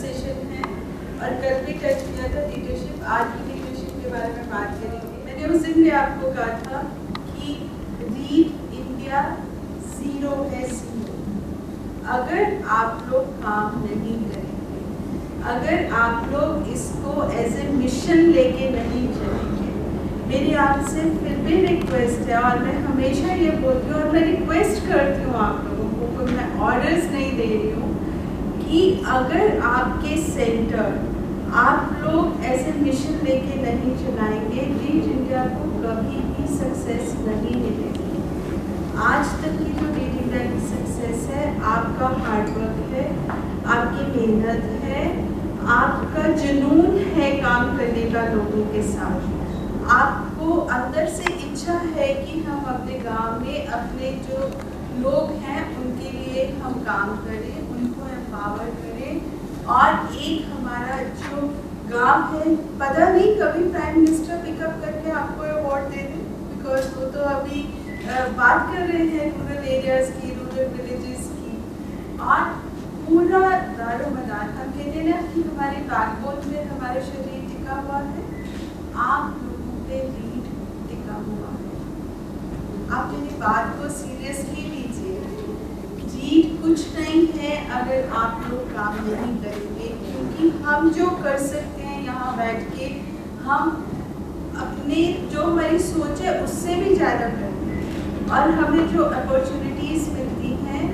Session है और कल भी टच किया था लीडरशिप, आज भी लीडरशिप के बारे में बात करेंगे। मैंने उस दिन भी आपको कहा था कि रीड इंडिया ज़ीरो है ज़ीरो। अगर आप लोग काम नहीं करेंगे, अगर आप लोग इसको एज ए मिशन लेके नहीं चलेंगे, मेरी आपसे फिर भी रिक्वेस्ट है और मैं हमेशा ये बोलती हूँ और मैं रिक्वेस्ट करती हूँ आप लोगों को, कोई मैं ऑर्डर्स नहीं दे रही हूँ, कि अगर आपके सेंटर आप लोग ऐसे मिशन लेके नहीं चलाएंगे, रीच इंडिया को कभी भी सक्सेस नहीं मिलेगी। आज तक की जो रीच इंडिया की सक्सेस है, आपका हार्डवर्क है, आपकी मेहनत है, आपका जुनून है काम करने का लोगों के साथ। आपको अंदर से इच्छा है कि हम अपने गांव में अपने जो लोग हैं उनके लिए हम काम करें, उनको एम्पावर करें और एक हमारा जो गांव है, पता नहीं कभी प्राइम मिनिस्टर पिकअप करके आपको अवार्ड दे दें, बिकॉज वो तो अभी बात कर रहे हैं रूरल एरियाज की, रूरल विलेजेस की, और पूरा दारोमदार हम कहते हैं ना कि हमारे बैकबोन में हमारा शरीर टिका हुआ है, आप पे रीड टिका हुआ है। आप मेरी बात को सीरियसली लीजिए। रीड कुछ नहीं है अगर आप लोग काम नहीं करेंगे, क्योंकि हम जो कर सकते हैं यहाँ बैठ के, हम अपने जो हमारी सोच है उससे भी ज़्यादा करते हैं और हमें जो अपॉर्चुनिटीज़ मिलती हैं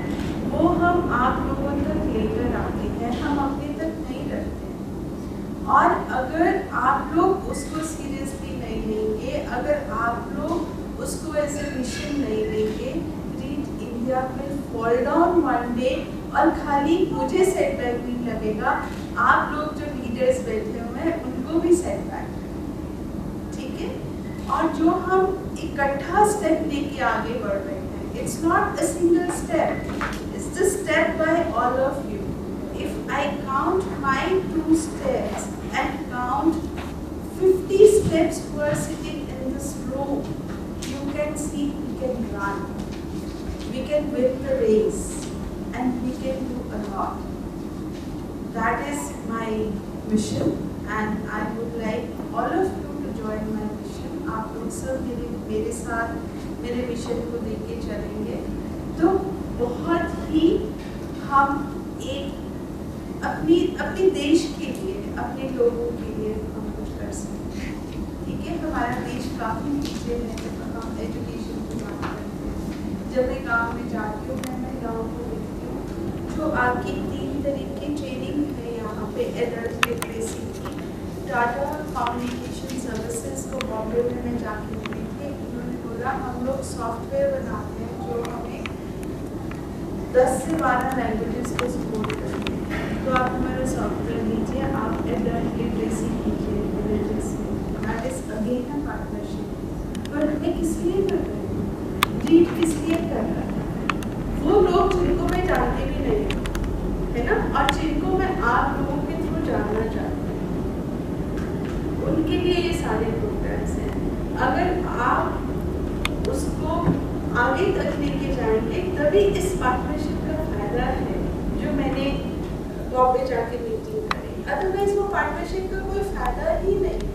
वो हम आप लोगों तक लेकर आते हैं, हम अपने तक नहीं रखते हैं। और अगर आप लोग उसको सीरियसली नहीं लेंगे, अगर आप लोग उसको एज ए मिशन नहीं लेंगे, reach India will fall down one day और खाली मुझे सेटबैक नहीं लगेगा, आप लोग जो लीडर्स बैठे हुए हैं उनको भी सेटबैक, ठीक है। और जो हम इकट्ठा स्टेप लेके आगे बढ़ रहे हैं, it's not a single step, it's the step by all of you. If I count my 2 steps and count 50 steps who are sitting in this room, you can see we can run, we can win the race, and we can do a lot. That is my mission and I would like all of you to join my mission. आप लोग सब मेरे साथ मेरे mission को लेके चलेंगे तो बहुत ही हम एक अपने देश के लिए, अपने लोगों के लिए हम कुछ कर सकते हैं, ठीक है। हमारा देश काफ़ी पीछे है जब हम एजुकेशन की बात करते हैं। जब मैं गांव में जाती हूँ, मैं महिलाओं को देखती हूँ जो आपकी 3 तरह की ट्रेनिंग है यहाँ पे एडल्ट लिटरेसी की। टाटा कम्युनिकेशन सर्विसेज को बॉम्बे में मैं जाके मिली थी, उन्होंने बोला हम लोग सॉफ्टवेयर बनाते हैं जो हमें 10 से 12 लैंग्वेजेस को सपोर्ट करते हैं, तो आप हमारा सॉफ्टवेयर लीजिए, आप एडल्ट लिटरेसी कीजिए विलेजेस में। That is again a partnership. पर मैं किस लिए कर रही हूँ, रीड किस लिए कर रहा है? वो लोग जिनको मैं जानती भी नहीं है ना, और जिनको मैं आप लोगों के थ्रू जानना चाहती हूँ, उनके लिए ये सारे प्रोग्राम्स हैं। अगर आप उसको आगे तक लेके जाएंगे तभी इस पार्टनरशिप का फायदा है जो मैंने बॉम्बे जाके मीटिंग करी। अदरवाइज वो पार्टनरशिप का कोई फायदा ही नहीं।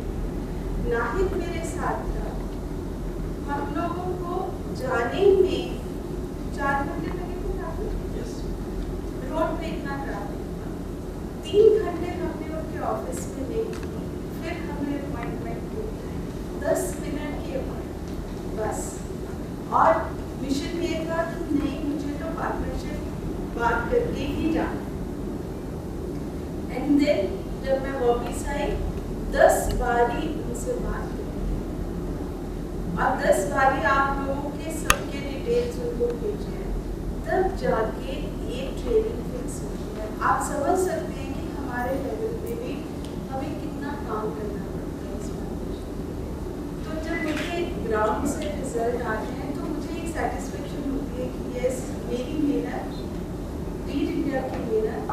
नाहिद मेरे साथ था, हम लोगों को जाने में 4 घंटे लगे थे ट्रैफिक, रोड पे इतना ट्रैफिक था, 3 घंटे हमने उनके ऑफिस में वेट की, फिर हमने अपॉइंटमेंट ली, 10 मिनट की अपॉइंटमेंट बस। और मिशन ये था कि नहीं, मुझे तो पार्टनरशिप बात करके ही जाना। एंड देन जब मैं वापिस आई 10 बारी उनसे बात की और 10 बारी आप लोगों के सबके डिटेल्स उनको भेजे हैं, तब जाके ये ट्रेनिंग फिक्स हुई है। आप समझ सकते हैं कि हमारे लेवल पे भी हमें कितना काम करना पड़ता है इस बात। तो जब मुझे ग्राउंड से रिजल्ट आते हैं तो मुझे एक सेटिस्फेक्शन होती है कि यस, मेरी मेहनत, रीड इंडिया की मेहनत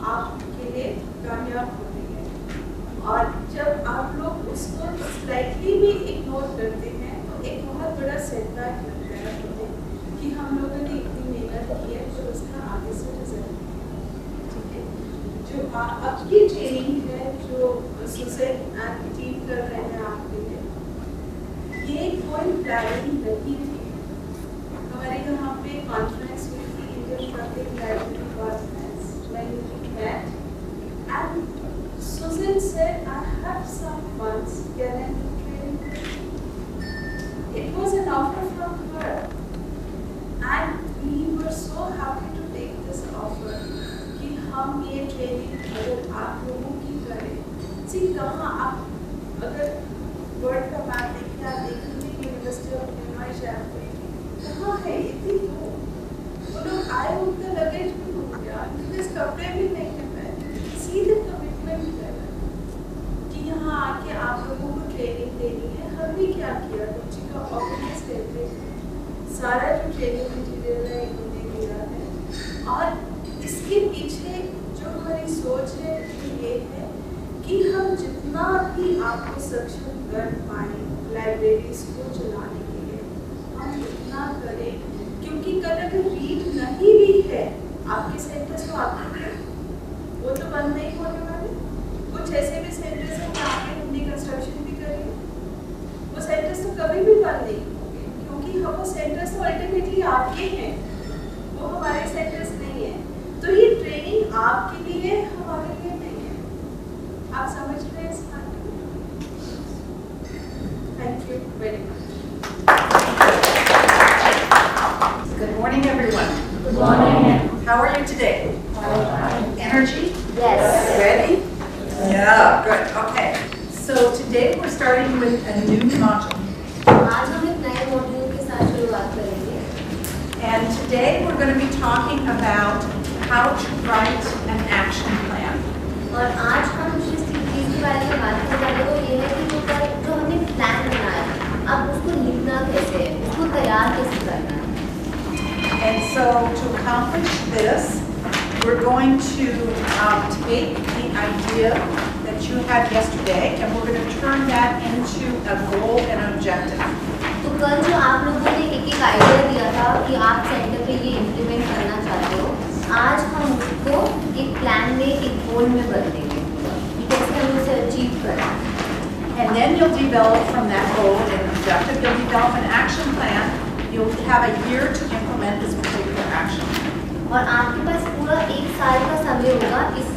आपके लिए कामयाब हो रही है। और जब आप लोग उसको स्लाइटली भी इग्नोर करते हैं तो एक बहुत बड़ा सेटबैक लगता है हमें कि हम लोगों ने इतनी मेहनत की है तो उसका आगे से रिजल्ट, ठीक है। जो अब ये ट्रेनिंग है जो सुसेन एंड टीम कर रहे हैं आपके लिए, ये कोई प्लानिंग नहीं थी। हमारे यहाँ पे कॉन्फ्रेंस हुई थी, इंटरस्ट्रक्टिव library conference, when we met, and Susan said, I have some funds, can I do training? It was an offer from her, and we were so happy to take this offer कि हम ये training अगर आप लोगों की करें। सी कहाँ आप अगर वर्ल्ड का मैप देखिए, आप देखेंगे यूनिवर्सिटी ऑफ न्यूयॉर्क शहर कहाँ है, इतनी दूर। वो लोग आए, उनका लगेज भी हो गया, उनके कपड़े भी नहीं है पहने, सीधे कमिटमेंट कर रहे हैं कि यहाँ आके आप लोगों को ट्रेनिंग देनी है। हमने क्या किया, रुचि का ऑर्गेनाइज करके सारा जो ट्रेनिंग मटीरियल है इन्होंने दिया है, और इसके पीछे जो हमारी सोच है ये है कि हम जितना भी आपको सक्षम कर पाए लाइब्रेरीज को चलाने के लिए हम उतना करें, क्योंकि कल अगर रीड नहीं भी है आपके सेंटर्स तो आपके वो तो बंद नहीं होने वाले। कुछ ऐसे भी सेंटर्स हैं जहाँ पे हमने कंस्ट्रक्शन भी करी, वो सेंटर्स तो कभी भी बंद नहीं होंगे, क्योंकि हम वो सेंटर्स तो अल्टीमेटली आपके हैं, वो हमारे सेंटर्स नहीं है। तो ये ट्रेनिंग आपके लिए, हमारे लिए नहीं है। आप समझ रहे हैं इस बात को? Thank you very much. Good morning, everyone. Good morning. How are you today? Energy? Yes. Ready? Yeah, good. Okay. So today we're starting with a new module. आज हम एक नए मॉड्यूल के साथ शुरुआत करेंगे। And today we're going to be talking about how to write an action plan. और आज हम जिस चीज़ के बारे में बात करने वाले वो ये है कि जो हमने प्लान बनाया अब उसको लिखना कैसे है, उसको तैयार कैसे करना है। And so to accomplish this, we're going to take the idea that you had yesterday and we're going to turn that into a goal and an objective. तो कल जो आप लोगों ने एक आइडिया दिया था कि आप सेंटर पे ये इम्प्लीमेंट करना चाहते हो, आज हम उसको एक प्लान में, एक गोल में बदलेंगे कि कैसे हम उसे अचीव करें। And then you'll develop from that goal and objective, you'll develop an action plan. You'll have a year to implement this particular action. और आपके पास पूरा एक साल का समय होगा इस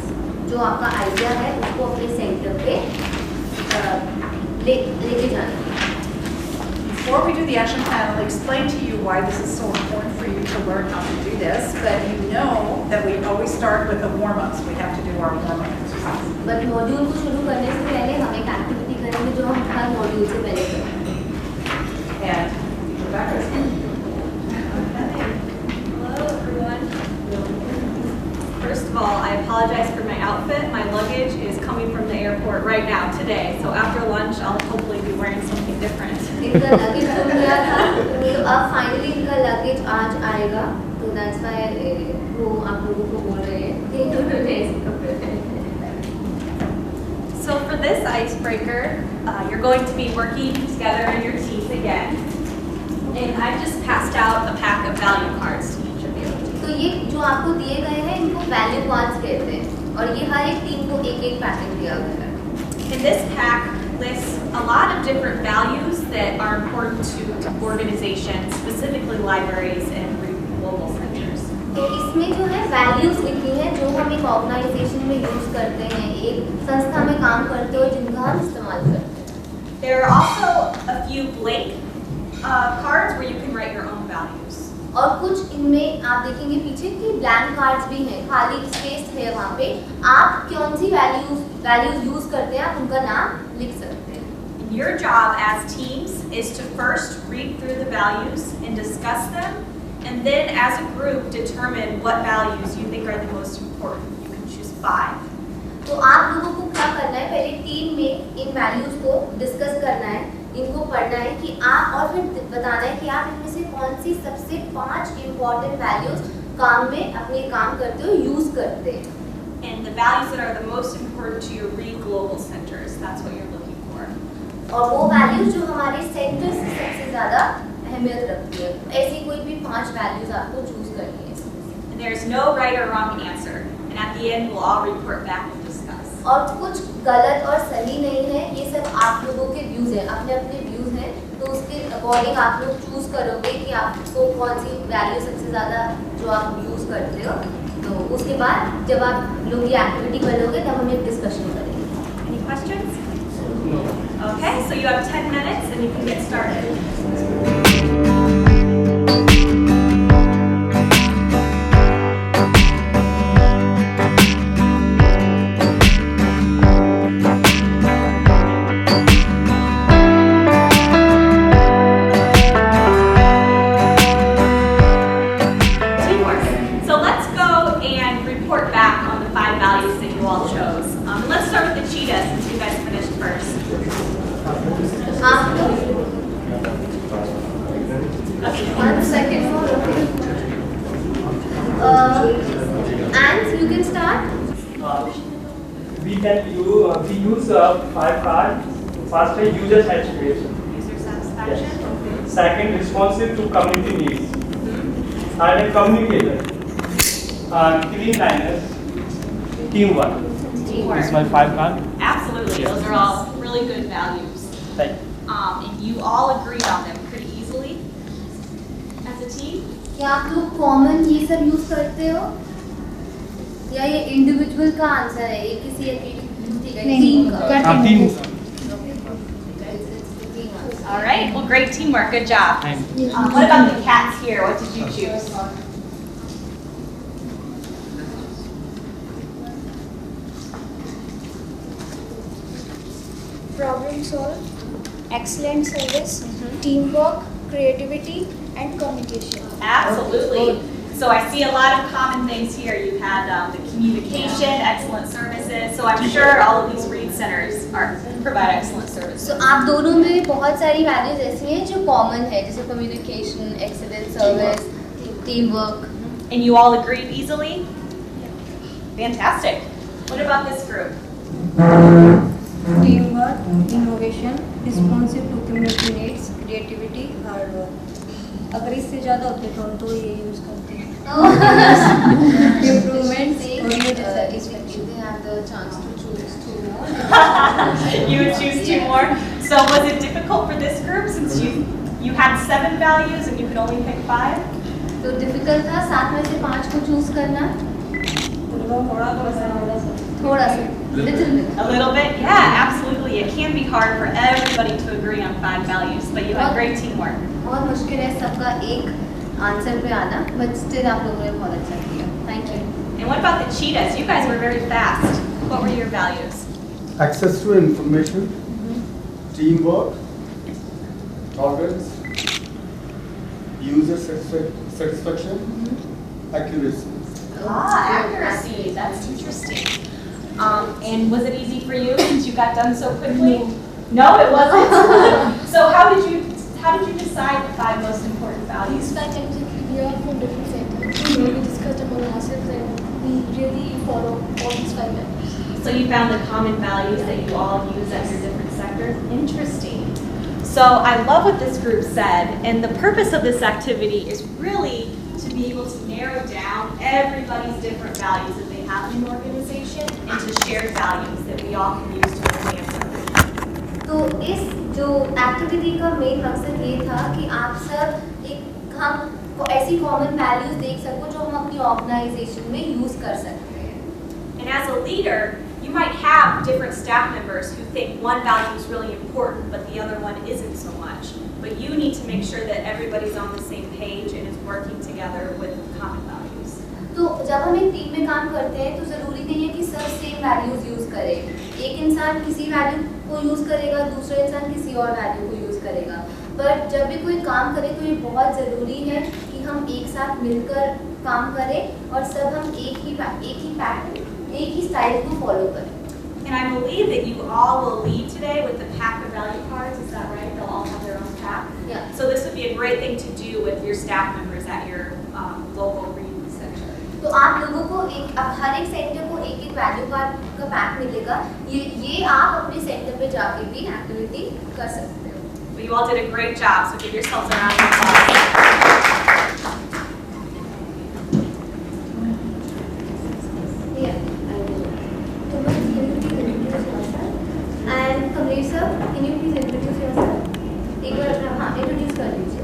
जो आपका आइडिया है उसको अपने सेंटर पे लेके जाने के। Before we do the action plan, I'll explain to you why this is so important for you to learn how to do this. But you know that we always start with the warm-ups. We have to do our warm-up exercises. But module को शुरू करने से पहले हम एक activity करेंगे जो हम हर मॉड्यूल से पहले करेंगे। And Rebecca's Hello everyone. First of all, I apologize for my outfit. My luggage is coming from the airport right now today. So after lunch, I'll hopefully be wearing something different. इनका luggage गुम गया था तो अब finally इनका luggage आज आएगा तो दैट्स व्हाई वो आप लोगों को बोल रहे हैं कि इन्होंने ऐसे कपड़े पहने। So for this icebreaker, you're going to be working together in your teams again. And I've just passed out a pack of value cards to each of you. तो ये जो आपको दिए गए हैं इनको वैल्यू कार्ड्स कहते हैं और ये हर एक टीम को एक एक पैकेट दिया गया है। And this pack lists a lot of different values that are important to organizations, specifically libraries and global centers. तो इसमें जो है वैल्यूज लिखी हैं जो हम एक ऑर्गेनाइजेशन में यूज करते हैं, एक संस्था में काम करते हो जिनका हम इस्तेमाल करते हैं। There are also a few blank cards where you can write your own values. और कुछ इनमें आप देखेंगे पीछे कि ब्लैंक कार्ड्स भी हैं, खाली स्पेस है वहाँ पे, आप कौन सी वैल्यूज यूज करते हैं आप उनका नाम लिख सकते हैं। Your job as teams is to first read through the values and discuss them, and then as a group determine what values you think are the most important. You can choose 5. तो आप लोगों को क्या करना है, पहले team में इन values को डिस्कस करना है, इनको पढ़ना है कि आप और फिर बताना है कि आप इनमें से कौन सी सबसे 5 इम्पोर्टेंट वैल्यूज काम में अपने काम करते हो यूज करते हैं। And the values that are the most important to your global centers, that's what you're looking for. और वो वैल्यूज जो हमारे सेंटर से सबसे ज़्यादा अहमियत रखती है, ऐसी कोई भी 5 वैल्यूज आपको चूज करनी है। And There's no right or wrong answer. And at the end, we'll all report back and discuss. और कुछ गलत और सही नहीं है, ये सब आप लोगों के व्यूज़ हैं, अपने अपने व्यूज़ हैं, तो उसके अकॉर्डिंग आप लोग चूज़ करोगे कि आपको कौन सी वैल्यू सबसे ज़्यादा जो आप यूज़ करते हो। तो उसके बाद जब आप लोग ये एक्टिविटी करोगे तब हम एक डिस्कशन करेंगे। Any questions? Okay, so you have 10 minutes and you can get started. We use 5 cards. First is user satisfaction. User satisfaction. Yes. Second, responsive to community needs. Third, communicator. Cleanliness. Teamwork. Teamwork. This is my 5 cards. Absolutely. Those are all really good values. Thank you. And you all agreed on them pretty easily as a team. क्या आप लोग common ये सब use करते हो या ये individual का आंसर है, ये किसी टीम का? All right. Well, great teamwork. Good job. What about the cats here? What did you choose? Problem solve, excellent service, teamwork, creativity, and communication. Absolutely. So I see a lot of common things here. You had the communication, excellent services. So I'm sure all of these read centers provide excellent services. So आप दोनों में बहुत सारी values ऐसी हैं जो common है, जैसे communication, excellent service, team work. And you all agreed easily? Fantastic. What about this group? Teamwork, innovation, responsive to community needs, creativity, hard work. अगर इससे ज़्यादा होते तो हम तो ये यूज़ करते हैं। Improvements और ये satisfaction. They have the chance to choose two more. You would choose 2 more. So was it difficult for this group since you had 7 values and you could only pick 5? तो difficult था 7 में से 5 को choose करना। थोड़ा सा little bit. A little bit? Yeah, absolutely. It can be hard for everybody to agree on 5 values, but you had great teamwork. बहुत मुश्किल है सबका एक आंसर पे आना, but still आप लोगों ने बहुत अच्छा किया। Thank you. And what about the cheetahs? You guys were very fast. What were your values? Access to information, teamwork, tolerance, user satisfaction, accuracy. Accuracy. That's interesting. And was it easy for you since you got done so quickly? No, it wasn't. So how did you decide the 5 most important values? These 5 technically we are from different centers. We discussed among ourselves and we really follow all these 5 values. So you found the common values that you all use at your different sectors? Interesting. So I love what this group said, and the purpose of this activity is really to be able to narrow down everybody's different values that they have in an organization into shared values that we all can use to advance everything. तो इस जो activity का main मकसद ये था कि आप सब एक हम ऐसी कॉमन वैल्यूज देख सको जो हम अपनी ऑर्गेनाइजेशन में यूज कर सकते हैं। And as a leader, you might have different staff members who think one value is really important, but the other one isn't so much. But you need to make sure that everybody's on the same page and is working together with common values. तो जब हम एक team में काम करते हैं तो ज़रूरी नहीं है कि सब सेम वैल्यूज यूज़ करें। एक इंसान किसी वैल्यू को यूज़ करेगा, दूसरा इंसान किसी और वैल्यू को यूज़ करेगा। पर जब भी कोई काम करे तो ये बहुत ज़रूरी है कि हम एक साथ मिलकर काम करें और सब हम एक ही पैटर्न, एक ही स्टाइल को फॉलो करें। And I believe that you all will lead today with the pack of value cards. Is that right? They'll all have their own pack. Yeah. So this would be a great thing to do with your staff members at your local reading center. तो आप लोगों को हर एक centre को एक value card का pack मिलेगा। ये आप अपने सेंटर पे जाके भी एक्टिविटी कर सकते हो। But you all did a great job, so give yourselves a round of applause. can you please introduce yourself? एक बार हाँ introduce कर दीजिए.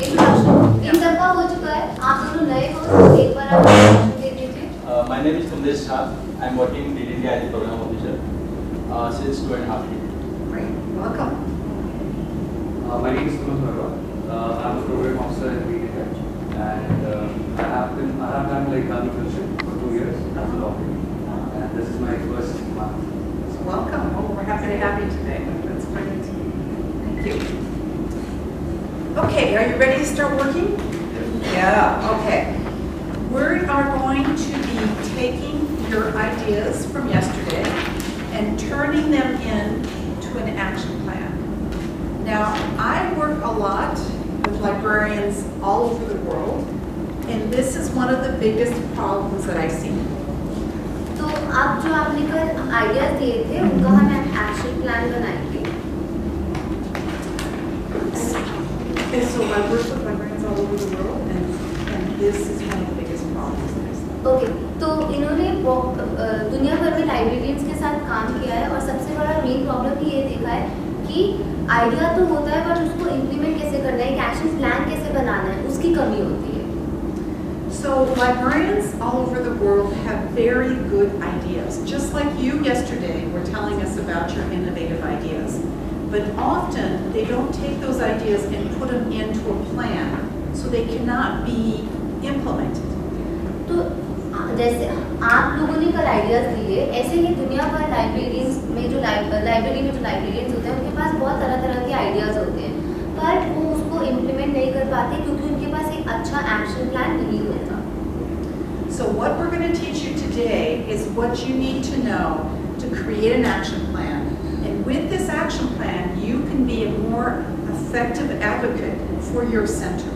Introduction. इन सबका हो चुका है. आप दोनों नए हो तो एक बार आप introduction दे दीजिए. My name is Sandesh Shah. I'm working in DDD as a program officer since 2.5 years. Great, welcome. My name is Sunil Narwa. I'm a program officer in DDD, and I have done like agriculture for 2 years as a lawyer, and this is my first month. Welcome. Oh, we're happy to have you today. That's great. Thank you. Okay, are you ready to start working? Yeah, okay. We are going to be taking your ideas from yesterday and turning them into an action plan. Now, I work a lot with librarians all over the world, and this is one of the biggest problems that I see. तो आप जो आपने कल ideas दिए थे उनका हम action plan बनाएंगे. And so I work with librarians all over the world, and this is one of the biggest problems that I see. Okay तो इन्होंने दुनिया भर में लाइब्रेरियंस के साथ काम किया है और सबसे बड़ा मेन प्रॉब्लम ये देखा है कि आइडिया तो होता है पर उसको इम्प्लीमेंट कैसे करना है, एक एक्शन प्लान कैसे बनाना है, उसकी कमी होती है. So librarians all over the world have very good ideas. Just like you yesterday were telling us about your innovative ideas. But often they don't take those ideas and put them into a plan, so they cannot be implemented. तो जैसे आप लोगों ने कल ideas दिए, ऐसे ही दुनिया भर लाइब्रेरियंस में जो लाइब्रेरी में जो लाइब्रेरियंस होते हैं उनके पास बहुत तरह तरह के आइडियाज होते हैं, पर वो उसको इम्प्लीमेंट नहीं कर पाते क्योंकि उनके पास एक अच्छा एक्शन प्लान नहीं होता. So what we're going to teach you today is what you need to know to create an action plan. And with this action plan, you can be a more effective advocate for your center.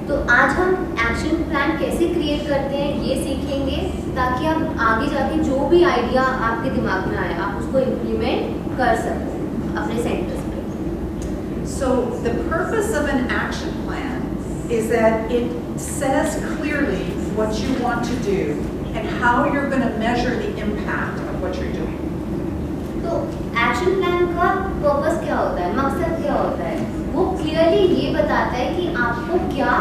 तो आज हम action plan कैसे create करते हैं ये सीखेंगे ताकि आप आगे जाके जो भी आइडिया आपके दिमाग में आए आप उसको इम्प्लीमेंट कर सकें अपने सेंटर्स पे. So the purpose of an action plan is that it says clearly what you want to do and how you're going to measure the impact of what you're doing. तो action plan का purpose क्या होता है, मकसद क्या होता है, वो क्लियरली ये बताता है कि आपको क्या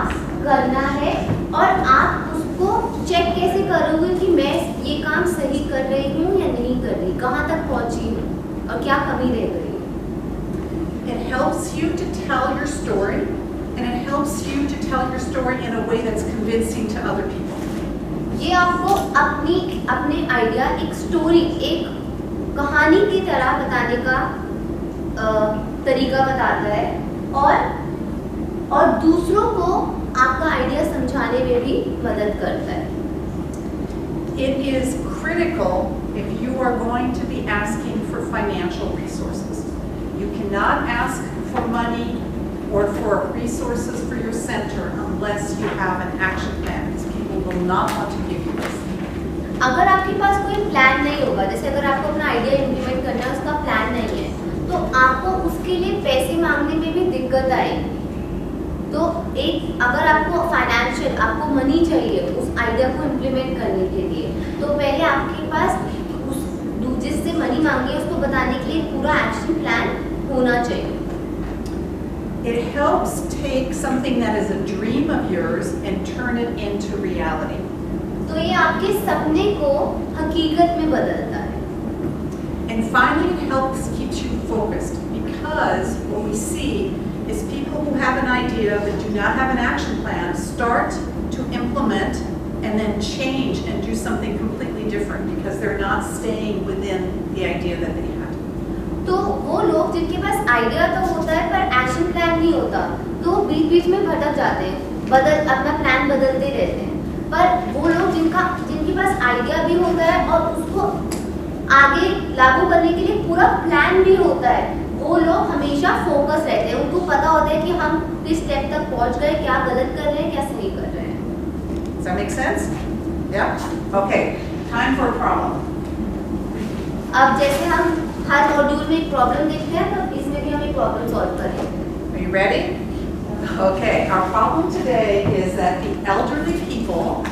करना है और आप उसको चेक कैसे करोगे कि मैं ये काम सही कर रही हूँ या नहीं कर रही, कहाँ तक पहुँची हूँ और क्या कमी रह गई. It helps you to tell your story, and it helps you to tell your story in a way that's convincing to other people. ये आपको अपने आइडिया एक स्टोरी, एक कहानी की तरह बताने का तरीका बताता है और दूसरों को आपका आइडिया समझाने में भी मदद करता है. It is critical if you are going to be asking for financial resources. You cannot ask for money or for resources for your center unless you have an action plan, because people will not want to give you this. अगर आपके पास कोई plan नहीं होगा, जैसे अगर आपको अपना idea implement करना है उसका प्लान नहीं है तो आपको उसके लिए पैसे मांगने में भी दिक्कत आएगी. तो एक अगर आपको फाइनेंशियल आपको मनी चाहिए उस आइडिया को इम्प्लीमेंट करने के लिए तो पहले आपके पास उस जिससे मनी मांगी है उसको बताने के लिए पूरा एक्शन प्लान होना चाहिए. It helps take something that is a dream of yours and turn it into reality. तो ये आपके सपने को हकीकत में बदलता है. And finally, it helps keep you focused, because what we see is people who have an idea but do not have an action plan start to implement and then change and do something completely different because they're not staying within the idea that they had. तो वो लोग जिनके पास idea तो होता है पर action plan नहीं होता तो बीच बीच में भटक जाते हैं, अपना प्लान बदलते रहते हैं. पर वो लोग जिनके पास आइडिया भी होता है और उसको आगे लागू करने के लिए पूरा प्लान भी होता है, वो लोग हमेशा फोकस रहते हैं. उनको पता होता है कि हम किस स्टेप तक पहुंच गए, क्या गलत कर रहे हैं, क्या सही कर रहे हैं. Does that make sense? Yeah? Okay. Time for a problem. अब जैसे हम हर मॉड्यूल में एक प्रॉब्लम देखते हैं तो इसमें भी हम एक प्रॉब्लम सॉल्व करेंगे. Are you ready? Okay. Our problem today is that the elderly people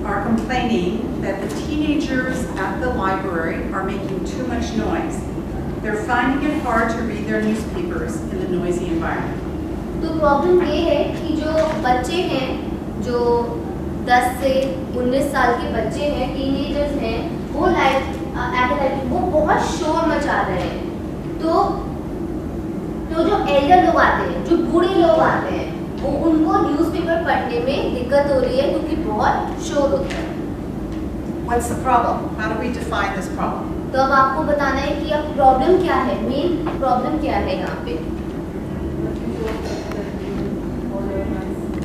are complaining that the teenagers at the library are making too much noise. They're finding it hard to read their newspapers in the noisy environment. तो problem ये है कि जो बच्चे हैं, जो 10 से 19 साल के बच्चे हैं, टीनेजर्स हैं, वो वो बहुत शोर मचा रहे हैं। तो जो एल्डर लोग आते हैं, जो बूढ़े लोग आते हैं, वो उनको न्यूज़पेपर पढ़ने में दिक्कत हो रही है क्योंकि बहुत शोर होता है। What's the problem? How do we define this problem? तो अब आपको बताना है कि अब प्रॉब्लम क्या है, मेन प्रॉब्लम क्या है यहाँ पे।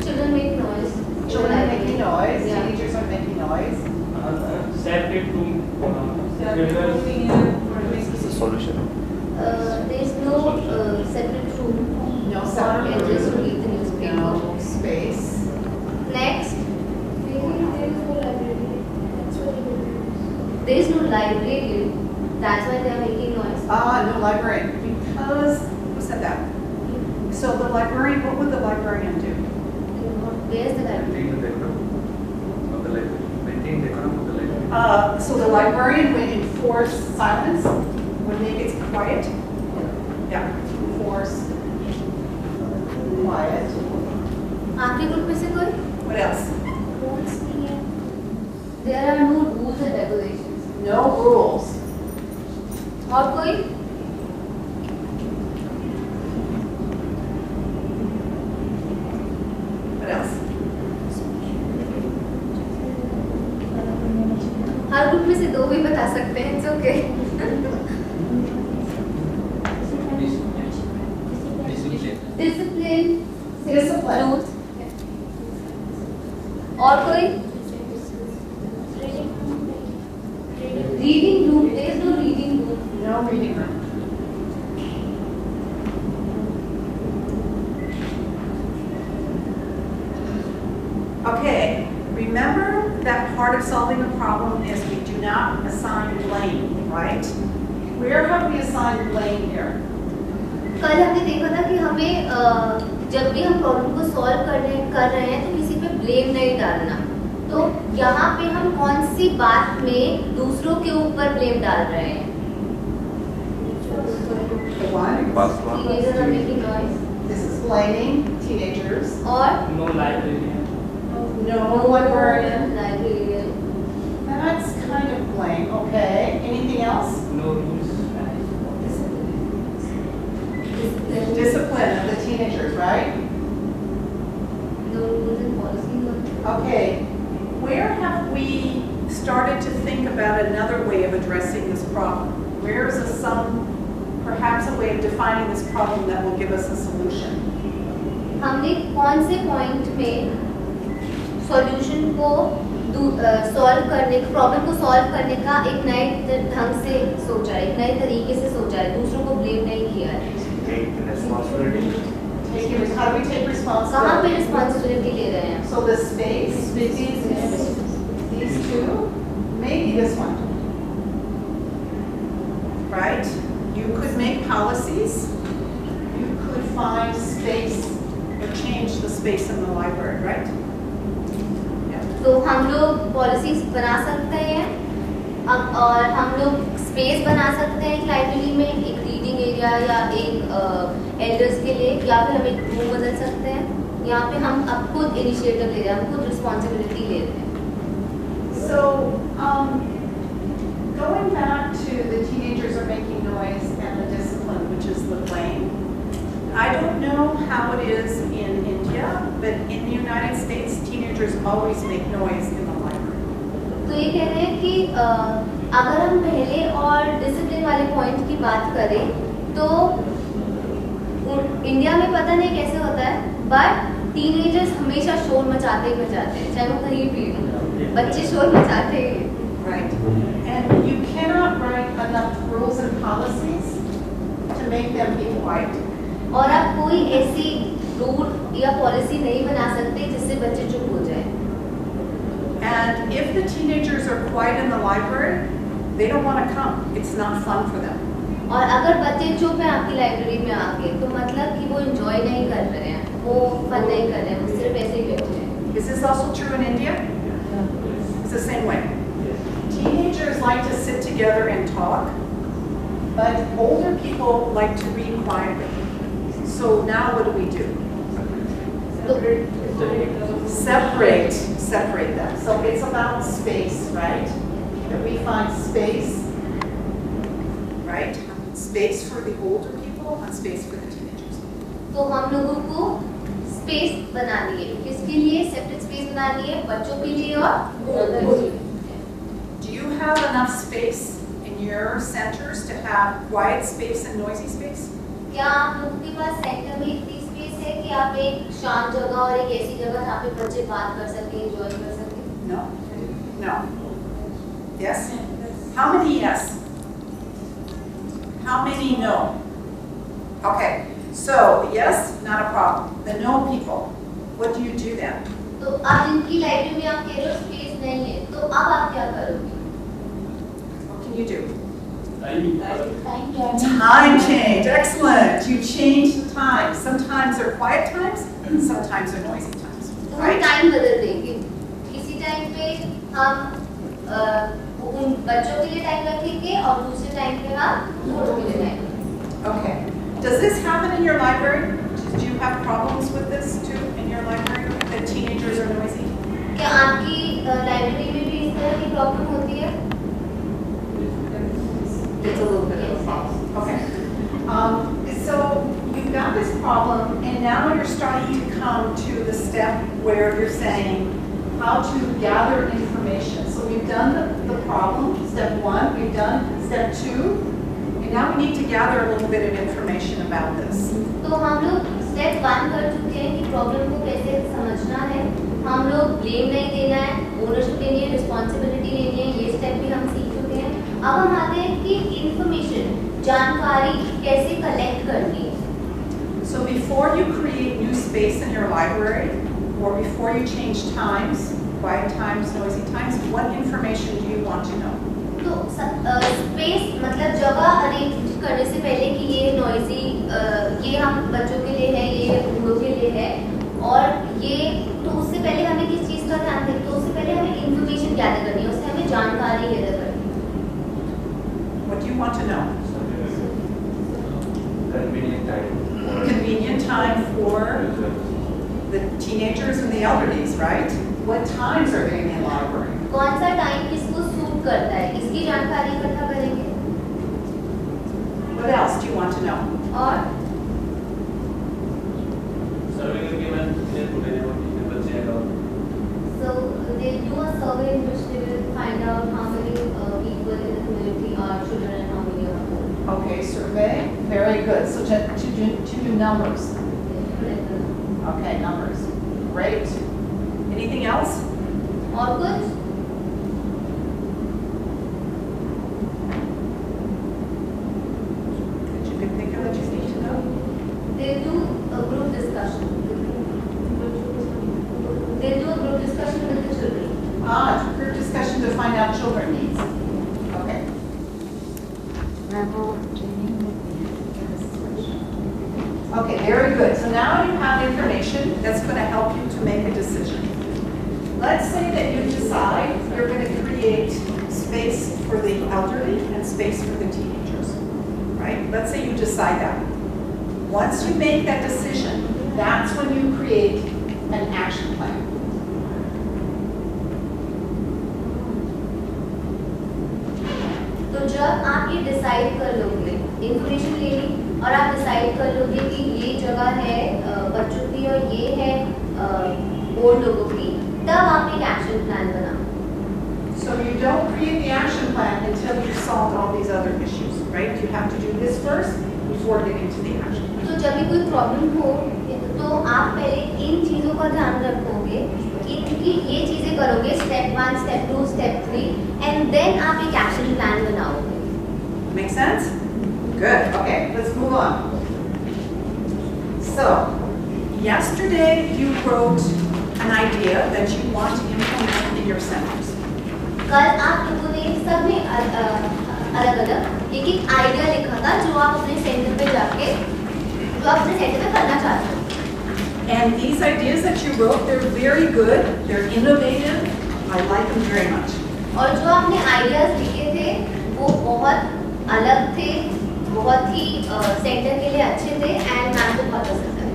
Children make noise. Children are making noise, Yeah. teenagers are making noise. Separate room. Solution. There is no separate room. No for separate elders to room. read the newspaper. No space. Next, There is no library. That's what it is. there is no library. That's why they are making noise. No librarian, because, who said that? So the librarian, what would the librarian do? Where is the library? Maintain the decorum of the library. Maintain decorum of the library. So the librarian would enforce silence, would make it quiet. Yeah, enforce quiet. आखिरी group में से कोई? What else? Rules नहीं है. There are no rules and regulations. No rules. और कोई? What else? Her group में से 2 भी बता सकते हैं, it's okay. Discipline. Discipline. Rules. और कोई? Reading room. There is no reading room. No reading room. Okay, remember that part of solving a problem is we do not assign blame, right? Where have we assigned blame here? कल हमने देखा था कि हमें जब भी हम problem को सॉल्व कर रहे हैं तो किसी पे ब्लेम नहीं डालना। तो यहाँ पे हम कौन सी बात में दूसरों के ऊपर ब्लेम डाल रहे हैं? The one. Past one. Teenagers are making noise. This is blaming teenagers. और No library. No librarian. librarian. That's kind of blame. Okay. Anything else? No rules. Discipline of the teenagers, right? No rules and policies. Okay. Where have we started to think about another way of addressing this problem? Where is perhaps a way of defining this problem that will give us a solution? हमने कौन से point में solution को solve करने problem को solve करने का एक नए ढंग से सोचा है, एक नए तरीके से सोचा है, दूसरों को ब्लेम नहीं किया है। Take responsibility. How do we take कहाँ responsibility? पे रिस्पॉन्सिबिलिटी ले रहे हैं? So the space, these two, maybe this one. Right? You could make policies. You could find space or change the space in the library, right? Yeah. तो हम लोग policies बना सकते हैं और हम लोग स्पेस बना सकते हैं एक लाइब्रेरी में, एक रीडिंग एरिया या एक एल्डर्स के लिए, या फिर हम एक रूम बदल सकते हैं। यहाँ पे हम अब खुद इनिशिएटिव ले रहे हैं, हम खुद रिस्पॉन्सिबिलिटी ले रहे हैं। So, going back to the teenagers are making noise and the discipline, which is the blame. I don't know how it is in India, but in the United States, teenagers always make noise in the library. तो ये कह रहे हैं कि अगर हम पहले और डिसिप्लिन वाले पॉइंट की बात करें तो इंडिया में पता नहीं कैसे होता है, बट टीनेजर्स हमेशा शोर मचाते ही मचाते हैं, चाहे वो कहीं भी हो, बच्चे शोर मचाते ही हैं। Right. And you cannot write enough rules and policies to make them be quiet. और आप कोई ऐसी रूल या पॉलिसी नहीं बना सकते जिससे बच्चे चुप हो जाए। And if the teenagers are quiet in the library, they don't want to come. It's not fun for them. और अगर बच्चे चुप हैं आपकी लाइब्रेरी में आके तो मतलब कि वो एंजॉय नहीं कर रहे हैं, वो फन नहीं कर रहे हैं, वो सिर्फ ऐसे ही बैठे हैं। Is this also true in India? It's the same way. Teenagers like to sit together and talk, But older people like to read quietly. So now what do? Separate them. So it's about space, right? That we find space, right? Space for the older people and space for the teenagers. तो हम लोगों को space बनानी है, किसके लिए separate space बनानी है, बच्चों के लिए और बड़ों के लिए। Do you have enough space in your centers to have quiet space and noisy space? क्या आप लोगों के पास सेंटर में इतनी स्पेस है कि आप एक शांत जगह और एक ऐसी जगह जहाँ पे बच्चे बात कर सकें, एंजॉय कर सकें? No. Yes? How many yes? How many no? Okay, so yes, not a problem. The no people, what do you do then? तो आप जिनकी लाइब्रेरी में आप कह रहे हो स्पेस नहीं है, तो अब आप क्या करोगे? What can you do? Time change, excellent. You change the times. Sometimes they're quiet times, and sometimes they're noisy times. तो हम Right? टाइम बदल देंगे। किसी टाइम पे हम उन बच्चों के लिए टाइम रखेंगे और दूसरे टाइम पे हम बड़ों के लिए टाइम रखेंगे। Okay. Does this happen in your library? Do you have problems with this too in your library? That teenagers are noisy? क्या आपकी लाइब्रेरी में भी इस तरह की प्रॉब्लम होती है? It's a little bit of a problem. Okay. So you've got this problem, and now you're starting to come to the step where you're saying how to gather information. So we've done the problem, step 1, we've done step 2, and now we need to gather a little bit of information about this. तो हम लोग step 1 कर चुके हैं कि problem को कैसे समझना है, हम लोग ब्लेम नहीं देना है, ओनरशिप लेनी है, रिस्पॉन्सिबिलिटी लेनी है, ये स्टेप भी हम सीख चुके हैं। अब हम आते हैं कि इंफॉर्मेशन, जानकारी कैसे कलेक्ट करनी है। So before you create new space in your library, or before you change times, quiet times, noisy times, what information do you want to know? तो स्पेस मतलब जगह अरेंज करने से पहले कि ये नॉइजी, ये हम बच्चों के लिए है, ये बूढ़ों के लिए है, और ये तो उससे पहले हमें किस चीज़ का ध्यान दें, तो उससे पहले हमें इंफॉर्मेशन गैदर करनी है, उससे हमें जानकारी गैदर करनी है। What do you want to know? Convenient time for the teenagers and the elderlies, right? What times are they in the library? कौन सा टाइम किसको सूट करता है, इसकी जानकारी इकट्ठा करेंगे। What else do you want to know? और सर्वे करके मैं पूरे कितने बच्चे हैं और so they do a survey in which they will find out how many people in the community are children and how many are old. Okay, survey. Very good. So to do numbers. Okay, numbers. Great. Anything else? और कुछ? That you can think of that you need to know? They do a group discussion. They do a group discussion with the children. Group discussion to find out children needs. Okay. Okay, very good. So now you have information that's going to help you to make a decision. Let's say that you decide you're going to create space for the elderly and space for the teenagers, right? Let's say you decide that. Once you make that decision, that's when you create an action plan. तो जब आप ये decide कर लोगे, information ले ली और आप decide कर लोगे कि ये जगह है बच्चों की और ये है ओल्ड लोगों की, तब आप एक एक्शन प्लान बनाओ। So you don't create the action plan until you've solved all these other issues, right? You have to do this first before getting to the action plan. तो जब भी कोई प्रॉब्लम हो तो आप पहले इन चीज़ों का ध्यान रखोगे, इनकी ये चीज़ें करोगे, step 1, step 2, step 3, and then आप एक एक्शन प्लान बनाओगे। Make sense? Good. Okay, let's move on. So, yesterday you wrote an idea that you want to implement in your centers. कल आप लोगों ने सबने अलग-अलग एक आइडिया लिखा था जो आप अपने सेंटर पे जाके करना चाहते हो। And these ideas that you wrote, they're very good. They're innovative. I like them very much. और जो आपने आइडियाज लिखे थे वो बहुत अलग थे, बहुत ही सेंटर के लिए अच्छे थे एंड मैम को बहुत पसंद आए।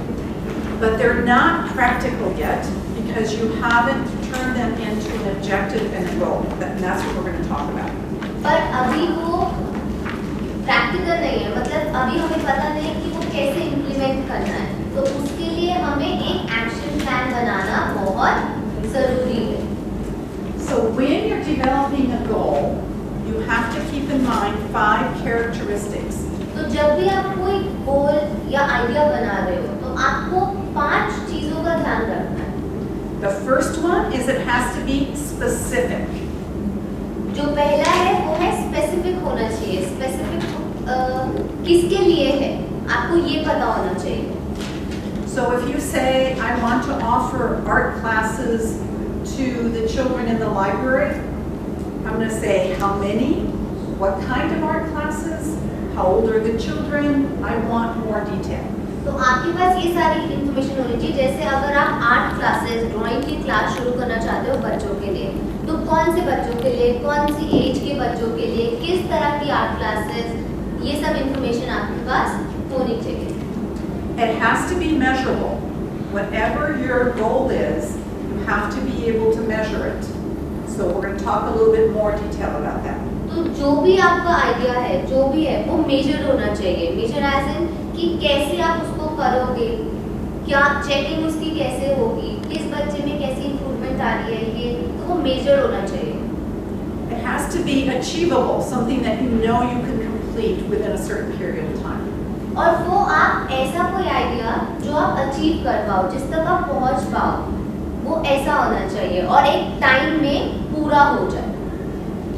But they're not practical yet because you haven't turned them into an objective and a goal. And that's what we're going to talk about. पर अभी वो प्रैक्टिकल नहीं है, मतलब अभी हमें पता नहीं है कि वो कैसे इम्प्लीमेंट करना है, तो उसके लिए हमें एक एक्शन प्लान बनाना बहुत ज़रूरी है। So when you're developing a goal, you have to keep in mind 5 characteristics. तो जब भी आप कोई गोल या आइडिया बना रहे हो तो आपको 5 चीज़ों का ध्यान रखना है। The first one is it has to be specific. जो पहला है वो है स्पेसिफिक होना चाहिए। स्पेसिफिक किसके लिए है आपको ये पता होना चाहिए। So if you say, I want to offer art classes to the children in the library, I'm going to say how many, what kind of art classes, how old are the children, I want more detail. तो आपके पास ये सारी information होनी चाहिए। जैसे अगर आप art classes, drawing की क्लास शुरू करना चाहते हो बच्चों के लिए, तो कौन से बच्चों के लिए, कौन सी एज के बच्चों के लिए, किस तरह की आर्ट क्लासेस, ये सब इन्फॉर्मेशन आपके पास होनी चाहिए। It has to be measurable. Whatever your goal is, you have to be able to measure it. So we're going to talk a little bit more detail about that. तो जो भी आपका idea है, जो भी है, वो मेजर होना चाहिए। मेजर एज इन कि कैसे आप उसको करोगे, क्या चेकिंग उसकी कैसे होगी, किस बच्चे में कैसी इम्प्रूवमेंट आ रही है, ये तो वो मेजर होना चाहिए। It has to be achievable, something that you know you can complete within a certain period of time. और वो आप ऐसा कोई आइडिया जो आप अचीव कर पाओ, जिस तक आप पहुंच पाओ, वो ऐसा होना चाहिए और एक टाइम में पूरा हो जाए।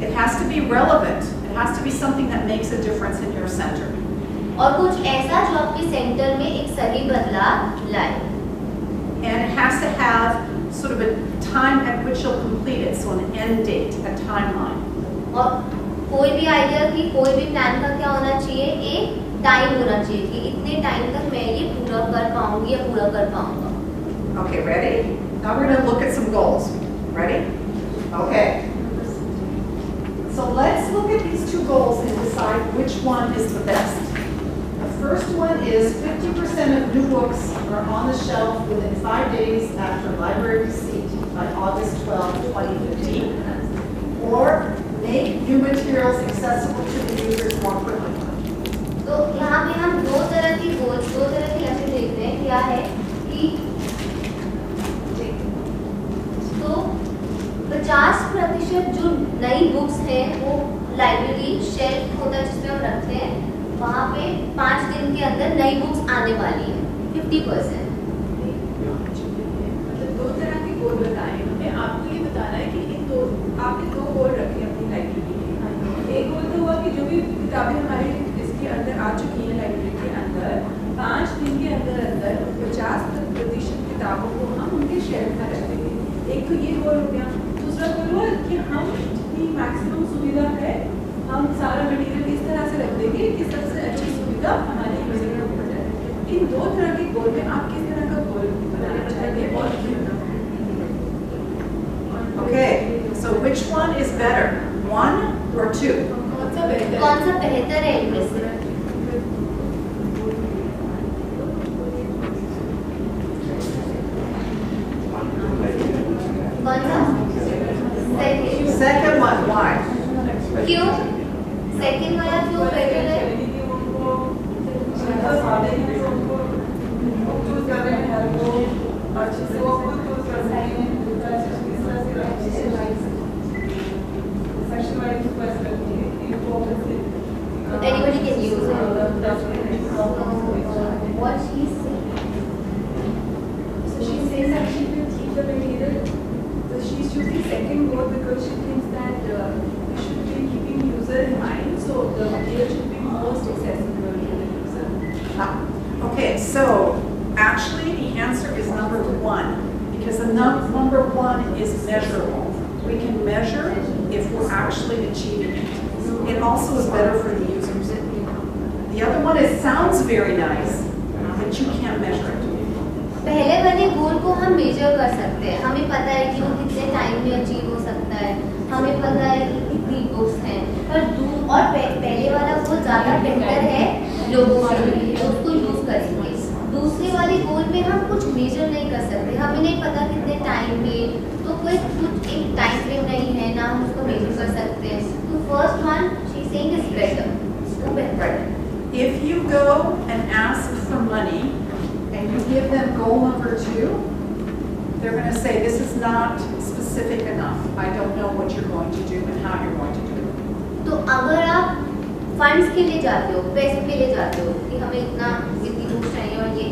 It has to be relevant. It has to be something that makes a difference in your center. और कुछ ऐसा जो आपके सेंटर में एक सही बदलाव लाए। And it has to have sort of a time at which you'll complete it, so an end date, a timeline. और कोई भी आइडिया की, कोई भी प्लान का क्या होना चाहिए, एक टाइम होना चाहिए कि इतने टाइम तक मैं ये पूरा कर पाऊंगी या पूरा कर पाऊंगा। Okay, ready? Now we're going to look at some goals. Ready? Okay. So let's look at these 2 goals and decide which one is the best. The first one is 50% of new books are on the shelf within 5 days after library receipt by August 12, 2015. Or make new materials accessible to the users more quickly. तो यहाँ पे हम दो तरह की goals, दो तरह की ऐसे देखते हैं। क्या है कि तो 50% जो नई बुक्स हैं वो लाइब्रेरी शेल्फ होता है जिसमें हम रखते हैं, वहाँ पे 5 दिन के अंदर नई बुक्स आने वाली है। 50%। मतलब 2 तरह के गोल बताए हमने। आपको ये बताना है कि इन 2 आपने 2 गोल रखे अपनी लाइब्रेरी के। एक गोल तो हुआ कि जो भी किताबें हमारे इसके अंदर आ चुकी हैं लाइब्रेरी के अंदर, 5 दिन के अंदर अंदर 50% किताबों को हम उनके शेल्फ में रख देंगे। एक तो ये गोल हो गया। दूसरा गोल हुआ कि हम जितनी मैक्सिमम सुविधा है हम सारा मटेरियल इस तरह से रख देंगे कि सबसे अच्छी सुविधा हमारे यूजर को मिल जाए। इन 2 तरह के गोल में आप किस तरह का गोल बनाना चाहेंगे और क्यों? Okay, so which one is better? 1 or 2? कौन सा बेहतर है? कौन सा बेहतर है इनमें से? कौन सा? Second one, why? क्यों? सेकंड वाला क्यों बेहतर है? Anybody can use it. What she's saying. So she says that she will keep the material. So she's choosing second goal because she thinks that we should be keeping user in mind. So the material should be most accessible to the user. Okay, so actually the answer is number 1 because the number 1 is measurable. We can measure if we're actually achieving it. It also is better for the users. The other one is sounds very nice, but you can't measure it. पहले वाले गोल को हम major कर सकते हैं। हमें पता है कि वो कितने टाइम में अचीव हो सकता है, हमें पता है कि कितनी बुक्स हैं, पर और पहले वाला गोल ज़्यादा बेहतर है लोगों के लिए उसको यूज करेंगे। दूसरे वाली गोल में हम कुछ मेजर नहीं कर सकते, हमें नहीं पता कितने टाइम में, तो कोई कुछ एक टाइम फ्रेम नहीं है ना, हम उसको मेजर कर सकते हैं। तो first one she is saying is better, वो बेहतर है। If you go and ask for money and you give them goal number 2, they're going to say this is not specific enough. I don't know what you're going to do and how you're going to do it. तो अगर आप funds के लिए जाते हो, पैसों के लिए जाते हो कि हमें इतनी दूर चाहिए और ये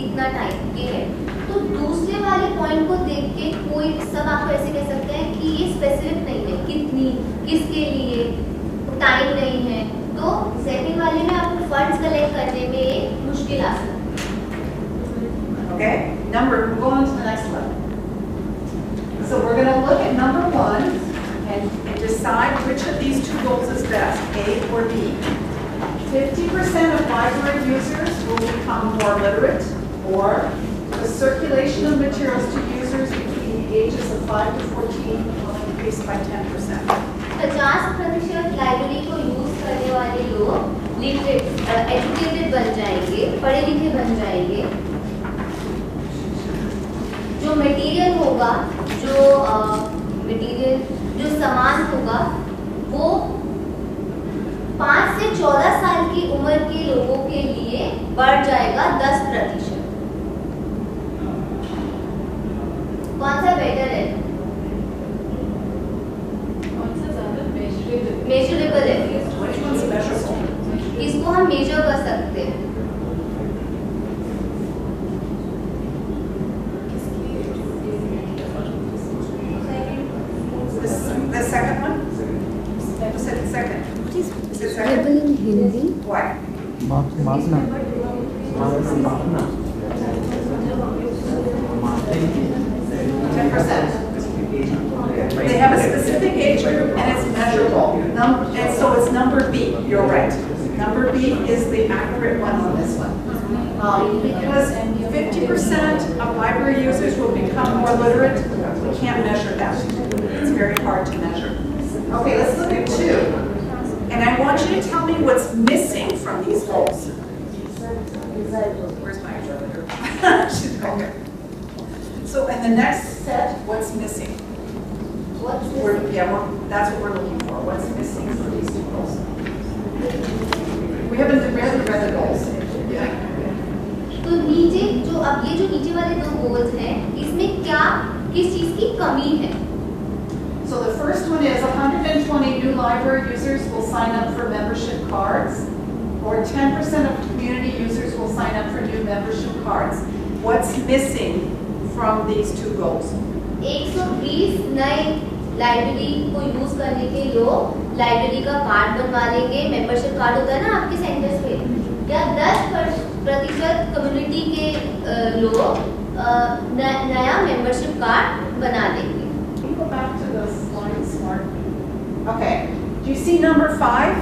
इतना टाइम ये है, तो दूसरे वाले पॉइंट को देख के कोई सब आपको ऐसे कह सकते हैं कि ये स्पेसिफिक नहीं है, कितनी, किसके लिए, टाइम नहीं है, तो सेकंड वाले में आपको फंड्स कलेक्ट करने में एक मुश्किल आ सकती है। Okay? We'll go on to the next one. So we're going to look at number 1 and decide which of these two goals is best, A or B. 50% of library users will become more literate, or the circulation of materials to users between the ages of 5 to 14 will increase by 10%. 50% library को use करने वाले लोग literate, educated बन जाएंगे, पढ़े लिखे बन जाएंगे। जो मटेरियल होगा, जो सामान होगा, वो 5 से 14 साल की उम्र के लोगों के लिए बढ़ जाएगा 10%। कौन सा बेटर है? मेजरेबल है, इसको हम मेजर कर सकते हैं। The second one? Who said the second? Is it second? in Hindi. Why? They have a specific age group and it's measurable. And so it's number B. You're right. Number B is the accurate one on this one. Because 50% of library users will become more literate, we can't measure that. It's very hard to measure. Okay, let's look at 2. And I want you to tell me what's missing from these goals. Where's my interpreter? She's okay. So in the next set, what's missing? That's what we're looking for. What's missing for these two goals? We haven't really read the goals. Yeah. तो नीचे जो नीचे वाले 2 goals हैं, इसमें किस चीज की कमी है? So the first one is 120 new library users will sign up for membership cards, or 10% of community users will sign up for new membership cards. What's missing from these 2 goals? 120 नए library को use करने के लोग library का card बनवा लेंगे, membership card होता है ना आपके सेंटर्स पे, या 10% कम्युनिटी के लोग नया मेंबरशिप कार्ड बना लेंगे। Can you go back to the slides, Mark? Okay. Do you see number 5?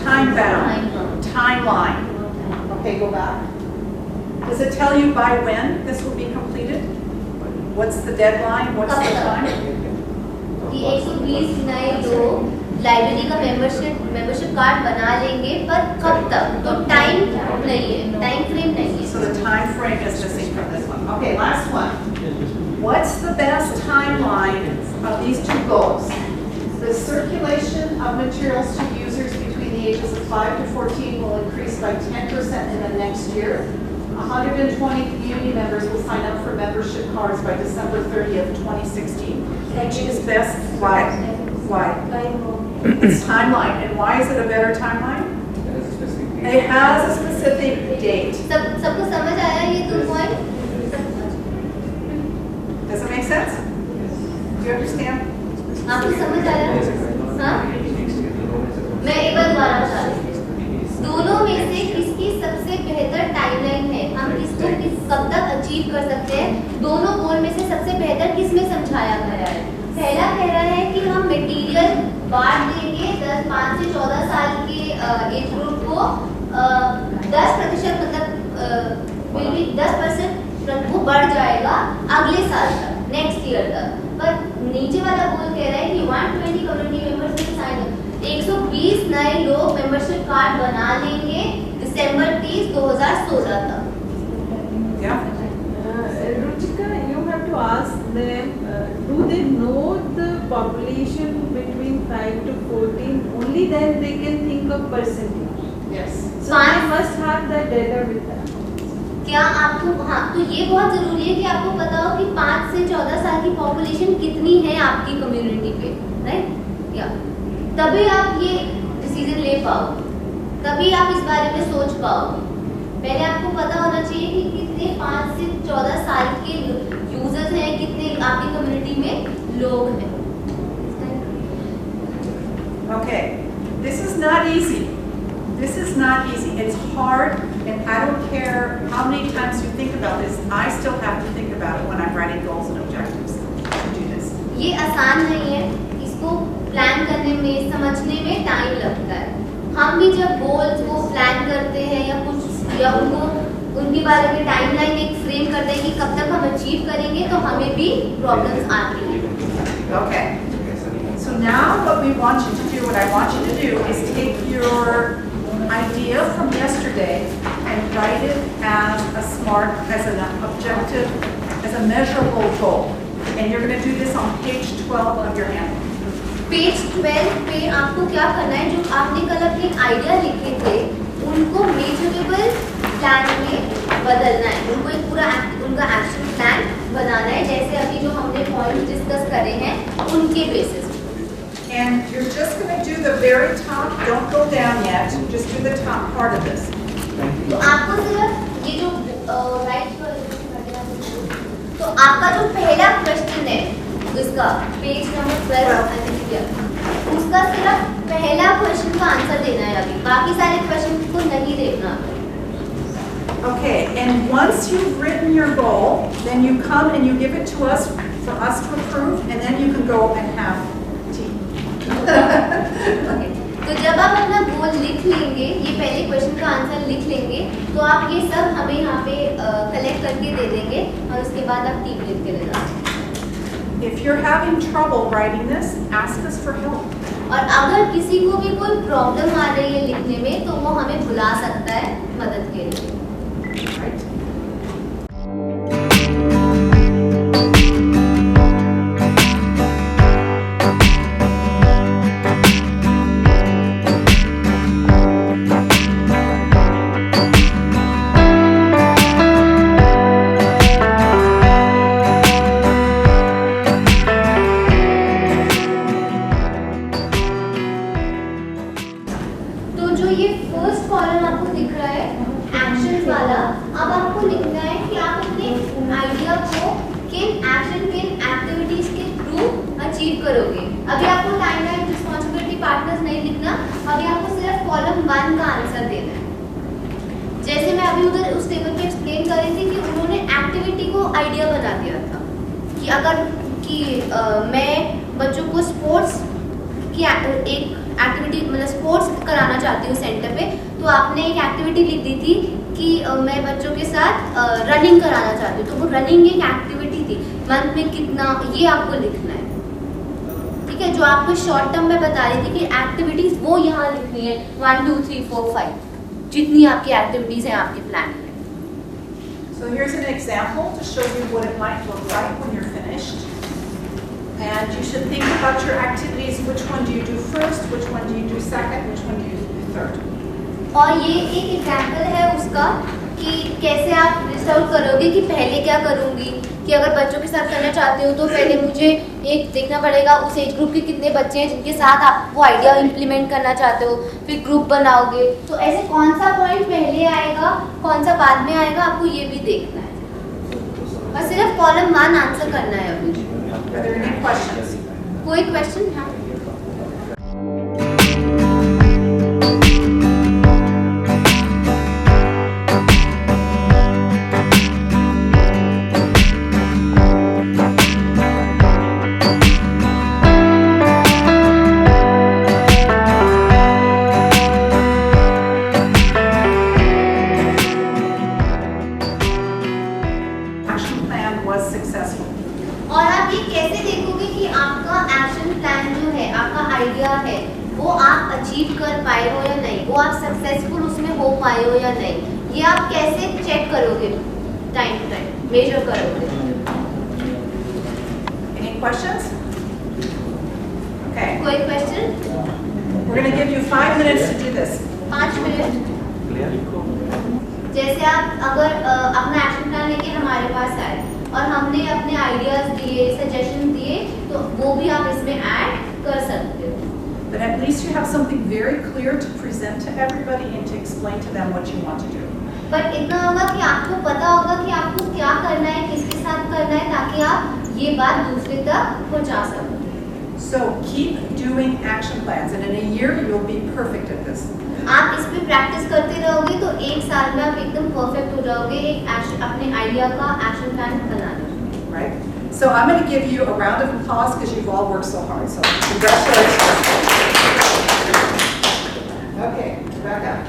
Time bound. Timeline. Okay, go back. Does it tell you by when this will be completed? What's the deadline? What's the time? कि 120 नए लोग library का membership card बना लेंगे, पर कब तक? तो टाइम नहीं है, टाइम फ्रेम नहीं है। So the time frame is missing from this one. Okay, last one. What's the best timeline of these 2 goals? The circulation of materials to users between the ages of 5 to 14 will increase by 10% in the next year. 120 community members will sign up for membership cards by December 30th, 2016. Which is best? Why? It's timeline. And why is it a better timeline? It has a specific date. सबको समझ आया ये 2 point? Does it make sense? Do you understand? आपको समझ आया? हाँ? मैं एक बार दोबारा बता रही हूँ। दोनों में से किसकी सबसे बेहतर टाइमलाइन है, हम किसको कब तक अचीव कर सकते हैं, दोनों गोल में से सबसे बेहतर किसमें समझाया गया है? पहला कह रहा है कि हम मटेरियल बांट देंगे 5 से 14 साल के एज ग्रुप को 10% मतलब विल बी 10% वो बढ़ जाएगा अगले साल तक, नेक्स्ट ईयर तक। पर नीचे वाला गोल कह रहा है कि 120 community members will sign up, 120 नए लोग मेंबरशिप कार्ड बना लेंगे दिसंबर 30, 2016 तक। Yeah. Ruchika, you have to ask them, do they know the population between 5 to 14? Only then they can think of percentage. Yes. So they must have that data with them. क्या आपको, हाँ, तो ये बहुत जरूरी है कि आपको पता हो कि 5 से 14 साल की पॉपुलेशन कितनी है आपकी कम्युनिटी पे, राइट? या तभी आप ये डिसीजन ले पाओ, तभी आप इस बारे में सोच पाओ। पहले आपको पता होना चाहिए कि कितने 5 से 14 साल के यूजर्स हैं, कितने आपकी कम्युनिटी में लोग हैं। Okay, this is not easy. This is not easy. It's hard, and I don't care how many times you think about this. I still have to think about it when I'm writing goals and objectives to do this. ये आसान नहीं है, इसको plan करने में, समझने में time लगता है। हम भी जब गोल्स को प्लान करते हैं या कुछ, या उनको उनके बारे में टाइमलाइन एक फ्रेम करते हैं कि कब तक हम अचीव करेंगे, तो हमें भी प्रॉब्लम्स आती हैं। Okay. So now what we want you to do, what I want you to do is take your idea from yesterday and write it as a SMART, as an objective, as a measurable goal. And you're going to do this on page 12 of your handbook. Page 12 पे आपको क्या करना है, जो आपने कल अपने idea लिखे थे उनको मेजरेबल प्लान में बदलना है, उनको एक पूरा उनका एक्शन प्लान बनाना है, जैसे अभी जो हमने पॉइंट डिस्कस करे हैं उनके basis. And you're just going to do the very top, don't go down yet, just do the top part of this. तो आपको सिर्फ ये जो तो आपका जो पहला क्वेश्चन है इसका पेज नंबर 12 उसका सिर्फ पहला क्वेश्चन का आंसर देना है अभी, बाकी सारे क्वेश्चन को नहीं देखना। Okay, and once you've written your goal, then you come and you give it to us for us to approve, and then you can go and have tea. Okay. तो जब आप अपना गोल लिख लेंगे, ये पहले क्वेश्चन का आंसर लिख लेंगे, तो आप ये सब हमें यहाँ पे कलेक्ट करके दे देंगे और उसके बाद आप टीम लिख के ले जाओ। If you're having trouble writing this, ask us for help. और अगर किसी को भी कोई प्रॉब्लम आ रही है लिखने में, तो वो हमें बुला सकता है मदद के लिए। Right? अभी आपको टाइमलाइन रिस्पांसिबिलिटी पार्टनर्स नहीं लिखना, अभी आपको सिर्फ कॉलम 1 का आंसर देना है। जैसे मैं अभी उधर उस टेबल पे एक्सप्लेन कर रही थी कि उन्होंने एक्टिविटी को आइडिया बना दिया था कि अगर मैं बच्चों को स्पोर्ट्स की एक एक्टिविटी मतलब स्पोर्ट्स कराना चाहती हूँ सेंटर पे, तो आपने एक एक्टिविटी लिख दी थी कि मैं बच्चों के साथ रनिंग कराना चाहती हूँ, तो वो रनिंग एक एक्टिविटी थी, मंथ में कितना ये आपको लिखना है। ठीक है, जो आपको शॉर्ट टर्म में बता रही थी कि एक्टिविटीज वो यहाँ लिखनी है 1 2 3 4 5 जितनी आपकी एक्टिविटीज हैं आपके प्लान में। So here's an example to show you what it might look like when you're finished. And you should think about your activities. Which one do you do first? Which one do you do second? Which one do you do third? और ये एक example है उसका कि कैसे आप list out करोगे कि पहले क्या करूँगी, कि अगर बच्चों के साथ करना चाहती हूँ तो पहले मुझे एक देखना पड़ेगा उस एज ग्रुप के कितने बच्चे हैं जिनके साथ आप वो आइडिया इम्प्लीमेंट करना चाहते हो, फिर ग्रुप बनाओगे, तो ऐसे कौन सा पॉइंट पहले आएगा कौन सा बाद में आएगा आपको ये भी देखना है। और सिर्फ कॉलम 1 आंसर करना है अभी। Are there any questions? कोई क्वेश्चन है? और आप ये कैसे देखोगे कि आपका एक्शन प्लान जो है, आपका आइडिया है, वो आप अचीव कर पाए हो या नहीं, वो आप सक्सेसफुल उसमें हो पाए हो या नहीं, ये आप कैसे चेक करोगे, टाइम टू टाइम मेजर करोगे. Any questions? Okay. कोई question? We're going to give you 5 minutes to do this. 5 minute. जैसे आप अगर अपना एक्शन प्लान लेके हमारे पास आए और हमने अपने आइडियाज दिए, सजेशन दिए, तो वो भी आप इसमें ऐड कर सकते हो. But at least you have something very clear to present to everybody and to explain to them what you want to do. पर इतना होगा कि आपको पता होगा कि आपको क्या करना है, किसके साथ करना है, ताकि आप ये बात दूसरे तक पहुंचा सको. So keep doing action plans, and in a year you'll be perfect at this. आप इस पे प्रैक्टिस करते रहोगे तो एक साल में आप एकदम परफेक्ट हो जाओगे एक अपने आइडिया का एक्शन प्लान बनाने. Right? So I'm going to give you a round of applause because you've all worked so hard. So congratulations. Okay, back up.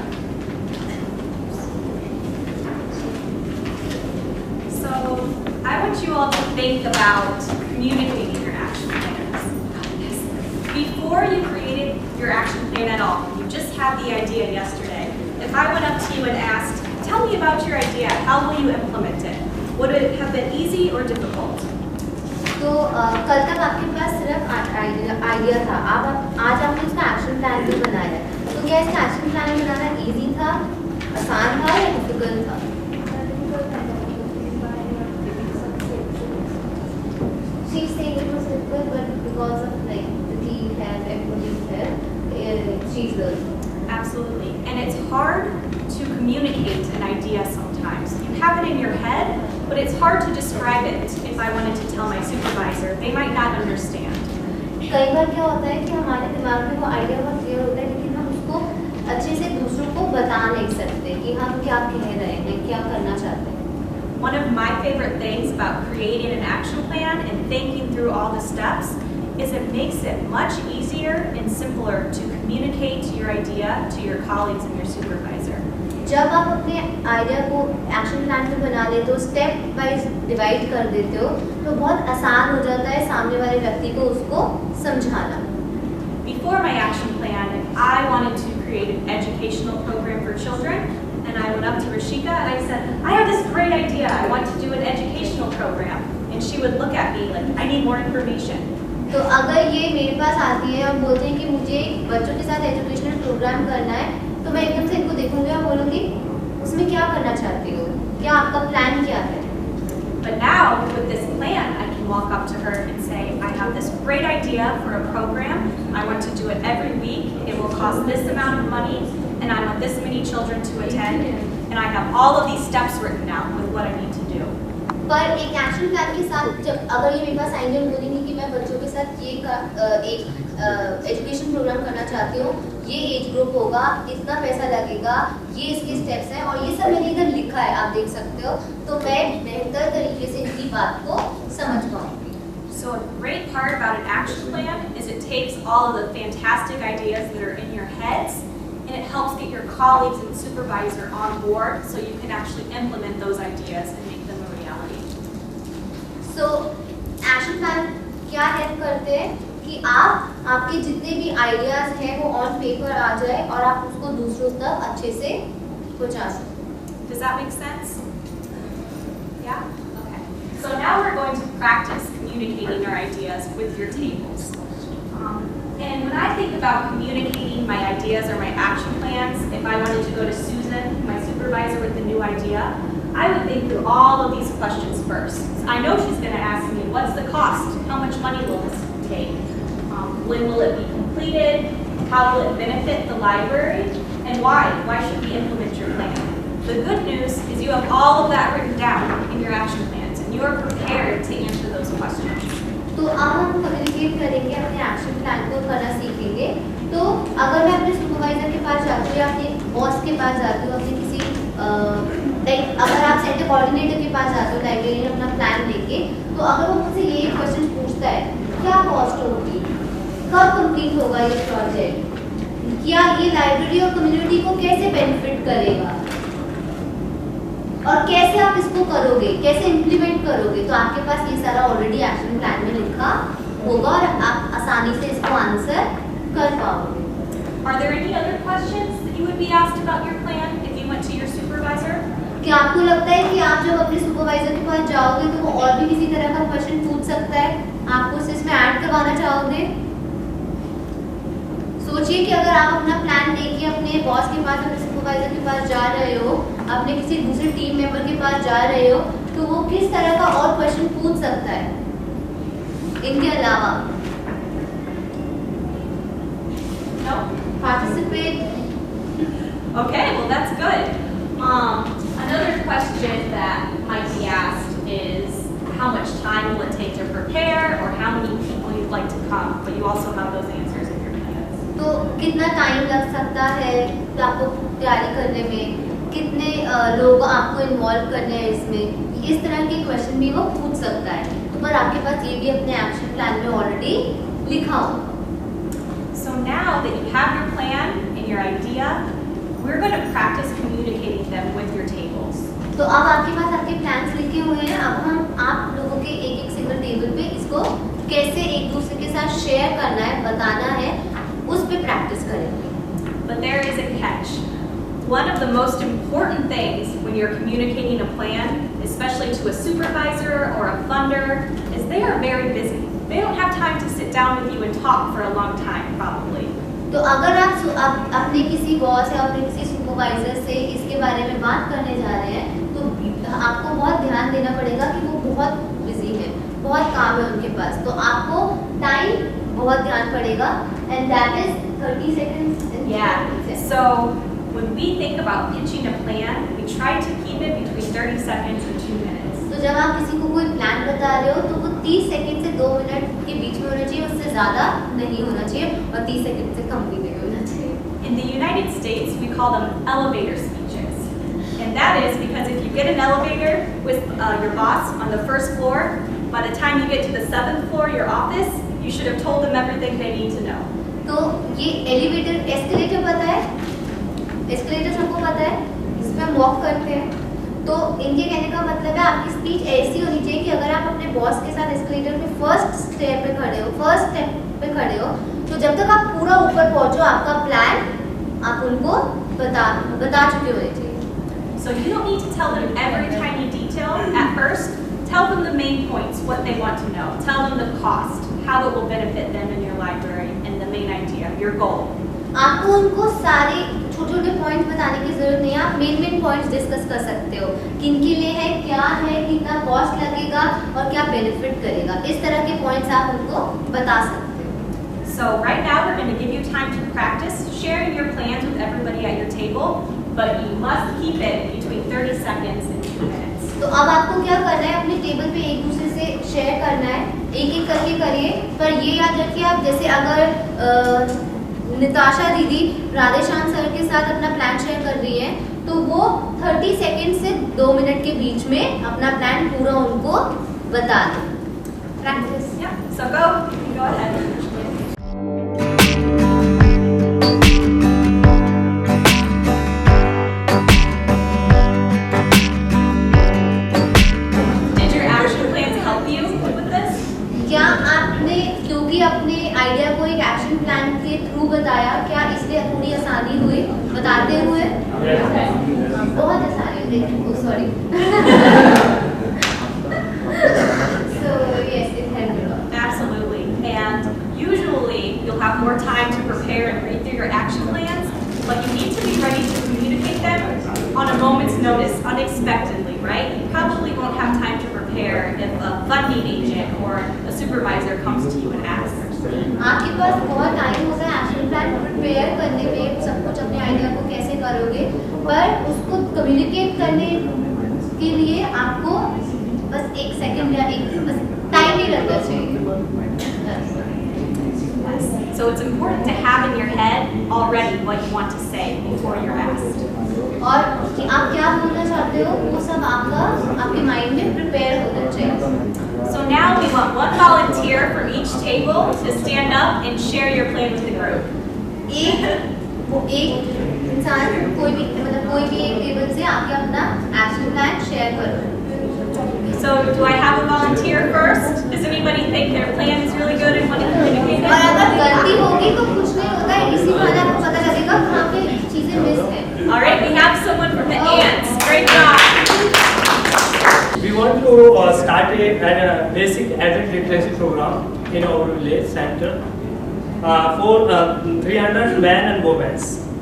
So I want you all to think about communicating your action plans. Before you created your action plan at all, you just had the idea yesterday. If I went up to you and asked, tell me about your idea, how will you implement it? Would it have been easy or difficult? तो कल तक आपके पास सिर्फ idea था, आज आपने उसका action plan भी बनाया. तो क्या इसका एक्शन प्लान बनाना इजी था, आसान था या डिफिकल्ट था? She's saying it was difficult, but because of like the team has everybody's there, she's learning. Absolutely. And it's hard to communicate an idea sometimes. You have it in your head, but it's hard to describe it if I wanted to tell my supervisor. They might not understand. कई बार क्या होता है कि हमारे दिमाग में वो idea बहुत क्लियर होता है, लेकिन हम उसको अच्छे से दूसरों को बता नहीं सकते कि हम क्या कह रहे हैं, क्या करना चाहते हैं. One of my favorite things about creating an action plan and thinking through all the steps is it makes it much easier and simpler to communicate your idea to your colleagues and your supervisor. जब आप अपने idea को action plan में बना लेते हो, step wise divide कर देते हो, तो बहुत आसान हो जाता है सामने वाले व्यक्ति को उसको समझाना. Before my action plan, I wanted to create an educational program for children, and I went up to Rashika and I said, I have this great idea. I want to do an educational program. And she would look at me like, I need more information. तो अगर ये मेरे पास आती है और बोलते हैं कि मुझे बच्चों के साथ एजुकेशनल प्रोग्राम करना है, तो मैं एकदम से इनको देखूंगी और बोलूँगी उसमें क्या करना चाहती हो, क्या आपका प्लान क्या है. But now with this plan, I can walk up to her and say, I have this great idea for a program. I want to do it every week. It will cost this amount of money, and I want this many children to attend. And I have all of these steps written out with what I need to do. पर एक action plan के साथ जब अगर ये मेरे पास आएंगे और बोलेंगे कि मैं बच्चों के साथ ये एक एजुकेशन प्रोग्राम करना चाहती हूँ, ये एज ग्रुप होगा, इतना पैसा लगेगा, ये इसके स्टेप्स हैं और ये सब मैंने इधर लिखा है, आप देख सकते हो, तो मैं बेहतर तरीके से इनकी बात को समझ पाऊंगी. So a great part about an action plan is it takes all of the fantastic ideas that are in your heads and it helps get your colleagues and supervisor on board so you can actually implement those ideas and make them a reality. So action plan क्या help करते हैं कि आप आपके जितने भी ideas हैं वो ऑन पेपर आ जाए और आप उसको दूसरों तक अच्छे से पहुंचा सकें. Does that make sense? Yeah? Okay. So now we're going to practice communicating our ideas with your tables. And when I think about communicating my ideas or my action plans, if I wanted to go to Susan, my supervisor, with a new idea, I would think through all of these questions first. I know she's going to ask me, what's the cost? How much money will this take? When will it be completed? How will it benefit the library? And why? Why should we implement your plan? The good news is you have all of that written down in your action plans, and you are prepared to answer those questions. तो अब हम communicate करेंगे, अपने action plan को करना सीखेंगे. तो अगर मैं अपने सुपरवाइजर के पास जाती हूँ या अपने बॉस के पास जाती हूँ, अपने किसी लाइक अगर आप सेंटर कोऑर्डिनेटर के पास जाते हो लाइब्रेरी अपना प्लान लेके, तो अगर वो मुझसे ये क्वेश्चन पूछता है, क्या कॉस्ट होगी, कब कंप्लीट होगा ये प्रोजेक्ट, क्या ये लाइब्रेरी और कम्युनिटी को कैसे बेनिफिट करेगा और कैसे आप इसको करोगे, कैसे इम्प्लीमेंट करोगे, तो आपके पास ये सारा ऑलरेडी एक्शन प्लान में लिखा होगा और आप आसानी से इसको आंसर कर पाओगे. Are there any other questions that you would be asked about your plan if you went to your supervisor? क्या आपको लगता है कि आप जब अपने सुपरवाइजर के पास जाओगे तो वो और भी किसी तरह का क्वेश्चन पूछ सकता है, आपको उसे इसमें ऐड करवाना चाहोगे? सोचिए कि अगर आप अपना प्लान लेके अपने बॉस के पास, अपने सुपरवाइजर के पास जा रहे हो, अपने किसी दूसरे टीम मेंबर के पास जा रहे हो, तो वो किस तरह का और क्वेश्चन पूछ सकता है इनके अलावा? No? Participate. Okay, well that's good. Another question that might be asked is how much time will it take to prepare, or how many people you'd like to come, but you also have those answers in your plans. तो कितना time लग सकता है आपको तैयारी करने में, कितने लोग आपको इन्वॉल्व करने हैं इसमें, इस तरह के क्वेश्चन भी वो पूछ सकता है। तो पर आपके पास ये भी अपने एक्शन प्लान में ऑलरेडी लिखा होगा। So now that you have your plan and your idea, we're going to practice communicating them with your tables. तो अब आपके पास आपके प्लान्स लिखे हुए हैं, अब हम आप लोगों के एक एक सिंगल टेबल पे इसको कैसे एक दूसरे के साथ शेयर करना है, बताना है, उस पे प्रैक्टिस करेंगे। But there is a catch. One of the most important things when you're communicating a plan, especially to a supervisor or a funder, is they are very busy. They don't have time to sit down with you and talk for a long time, probably. तो अगर आप अपने किसी boss या अपने किसी supervisor से इसके बारे में बात करने जा रहे हैं, तो आपको बहुत ध्यान देना पड़ेगा कि वो बहुत बिजी है, बहुत काम है उनके पास, तो आपको टाइम बहुत ध्यान पड़ेगा, and that is 30 seconds. Yeah. So when we think about pitching a plan, we try to keep it between 30 seconds and 2 minutes. तो जब आप किसी को कोई प्लान बता रहे हो तो वो 30 सेकंड से 2 मिनट के बीच में होना चाहिए, उससे ज़्यादा नहीं होना चाहिए और 30 सेकंड से कम भी नहीं होना चाहिए। In the United States, we call them elevator speeches. And that is because if you get an elevator with your boss on the first floor, by the time you get to the 7th floor, your office, you should have told them everything they need to know. तो ये elevator, escalator पता है? Escalator सबको पता है, इसमें हम walk करते हैं। तो इनके कहने का मतलब है आपकी स्पीच ऐसी होनी चाहिए कि अगर आप अपने बॉस के साथ एस्केलेटर पे फर्स्ट स्टेप पे खड़े हो, तो जब तक आप पूरा ऊपर पहुंचो, आपका प्लान आप उनको बता चुके होने चाहिए। So you don't need to tell them every tiny detail at first. Tell them the main points, what they want to know. Tell them the cost, how it will benefit them in your library, and the main idea, your goal. आपको उनको सारे छोटे-छोटे points बताने की जरूरत नहीं है, आप मेन पॉइंट्स डिस्कस कर सकते हो, किनके लिए है, क्या है, कितना कॉस्ट लगेगा और क्या बेनिफिट करेगा, इस तरह के पॉइंट्स आप उनको बता सकते हो। So right now we're going to give you time to practice sharing your plans with everybody at your table, but you must keep it between 30 seconds and 2 minutes. तो अब आपको क्या करना है, अपने टेबल पे एक दूसरे से शेयर करना है, एक एक करके करिए, पर ये याद रखिए आप जैसे अगर निताशा दीदी राधेश्याम सर के साथ अपना प्लान शेयर कर रही है, तो वो 30 सेकंड से 2 मिनट के बीच में अपना प्लान पूरा उनको बता दें। Practice. Yeah, so go ahead. अपने आइडिया को एक एक्शन प्लान के थ्रू बताया, क्या इसलिए थोड़ी आसानी हुई बताते हुए? बहुत आसानी हुई, sorry. So yes, it helped a lot. Absolutely, and usually you'll have more time to prepare and read through your action plans, but you need to be ready to communicate them on a moment's notice, unexpectedly, right? You probably won't have time to prepare if a funding agent or a supervisor comes to you and asks. आपके पास बहुत time होगा action plan prepare करने में, सब कुछ अपने idea को कैसे करोगे, पर उसको कम्युनिकेट करने के लिए आपको बस 1 सेकंड या बस टाइम ही लगना चाहिए। So it's important to have in your head already what you want to say before you're asked. और कि आप क्या बोलना चाहते हो वो सब आपके माइंड में प्रिपेयर होना चाहिए। So now we want one volunteer from each table to stand up and share your plan with the group. एक इंसान कोई भी एक टेबल से आके अपना एक्शन प्लान शेयर करो। So do I have a volunteer first? Does anybody think their plan is really good and want to communicate it? और अगर गलती होगी तो कुछ नहीं होगा, इसी बहाने आपको पता literacy program in our village center for 300 men and women.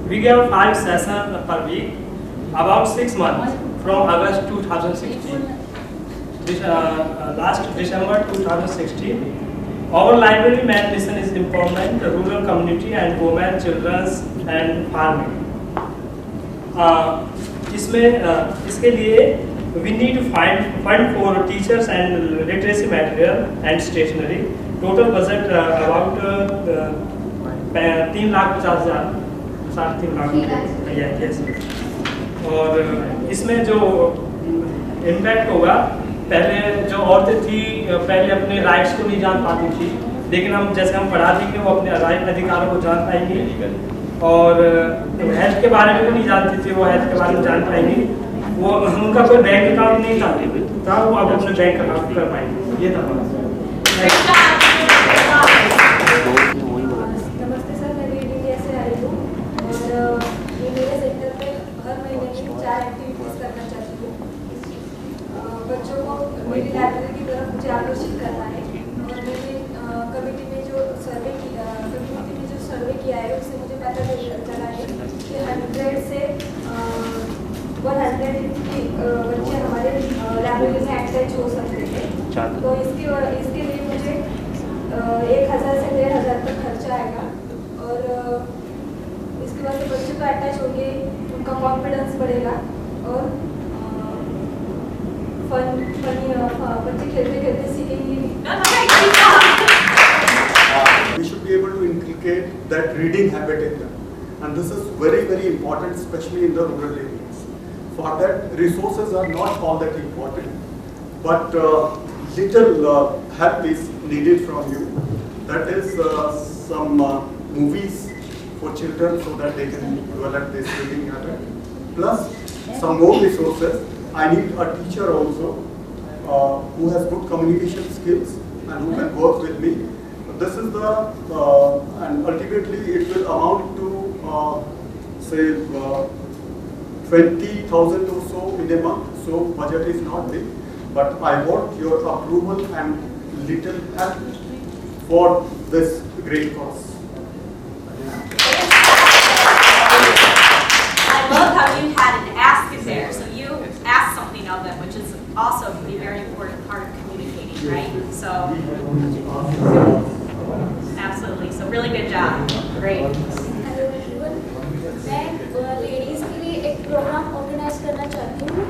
We give 5 sessions per week, about 6 months from August 2016. Last December 2016. Our library main mission is empowerment, the rural community and women, children and farming. इसके लिए we need to fund for teachers and literacy material and stationery. Total budget about 3,50,000, 3.5 lakh. Yes. और इसमें जो impact होगा, पहले जो औरतें थी पहले अपने राइट्स को नहीं जान पाती थी, लेकिन हम जैसे हम पढ़ा लिखे वो अपने राइट अधिकारों को जान पाएंगे, और हेल्थ के बारे में भी नहीं जानती थी, वो हेल्थ के बारे में जान पाएंगी. वो उनका कोई बैंक अकाउंट नहीं था, वो अब अपने बैंक अकाउंट कर पाएंगे. ये था. नमस्ते सर, मैं रीड इंडिया से आई हूँ और ये मेरे सेक्टर पे हर महीने में 4 एक्टिविटीज़ करना चाहती हूँ. बच्चों को मेरी लाइब्रेरी की तरफ मुझे आकर्षित करना है, और मैंने कमेटी में जो सर्वे किया है उससे मुझे पता चला है कि 100 से 150 बच्चे हमारे लाइब्रेरी में अटैच हो सकते हैं. तो इसके लिए मुझे 1,000 से 1,500 तक खर्चा आएगा, और इसके बाद से बच्चों का अटैच होंगे, उनका कॉन्फिडेंस बढ़ेगा, और बच्चे खेलते खेलते सीखेंगे. We should be able to inculcate that reading habit in them, and this is very, very important, especially in the rural areas. For that, resources are not all that important, but little help is needed from you. That is some movies for children so that they can develop this reading habit, plus some more resources. I need a teacher also who has good communication skills and who can work with me. This is the, and ultimately it will amount to say 20,000 or so in a month. So budget is not big, but I want your approval and little help for this great cause. I love how you had an ask in there, so you asked something of them, which is also a very important part of communicating, right? So, absolutely. So, really good job. Great. Hello everyone, मैं ladies के लिए एक programme organise करना चाहती हूँ.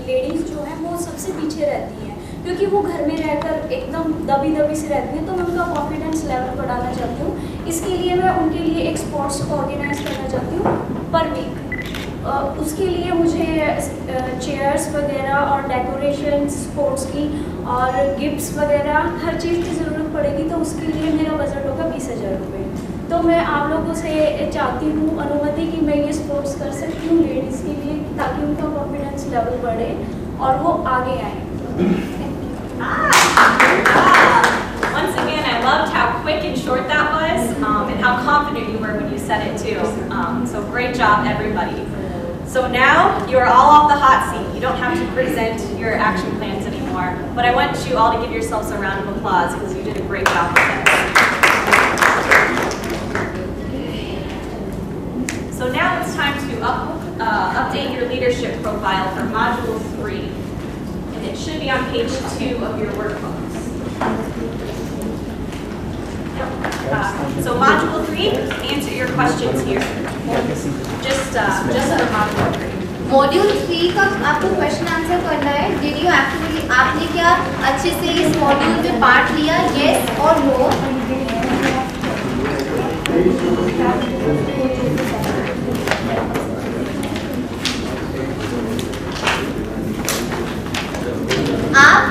Ladies जो हैं वो सबसे पीछे रहती हैं, क्योंकि वो घर में रहकर एकदम दबी से रहती हैं, तो मैं उनका कॉन्फिडेंस लेवल बढ़ाना चाहती हूँ. इसके लिए मैं उनके लिए एक स्पोर्ट्स ऑर्गेनाइज करना चाहती हूँ पर वीक. उसके लिए मुझे चेयर्स वगैरह और डेकोरेशन स्पोर्ट्स की और गिफ्ट्स वगैरह हर चीज़ की ज़रूरत पड़ेगी, तो उसके लिए मेरा बजट होगा 20,000 रुपये. तो मैं आप लोगों से चाहती हूँ अनुमति कि मैं ये स्पोर्ट्स कर सकती हूँ लेडीज़ के लिए, ताकि उनका कॉन्फिडेंस लेवल बढ़े और वो आगे आए. Once again, I loved how quick and short that was, and how confident you were when you said it too. So great job, everybody. So now you are all off the hot seat. You don't have to present your action plans anymore, but I want you all to give yourselves a round of applause because you did a great job with this. So now it's time to update your leadership profile for Module 3, and it should be on page 2 of your workbooks. So Module 3, answer your questions here. Just for Module 3. Module 3 का आपको question answer करना है. Did you actually, आपने क्या अच्छे से इस module में पार्ट लिया, येस और नो? आप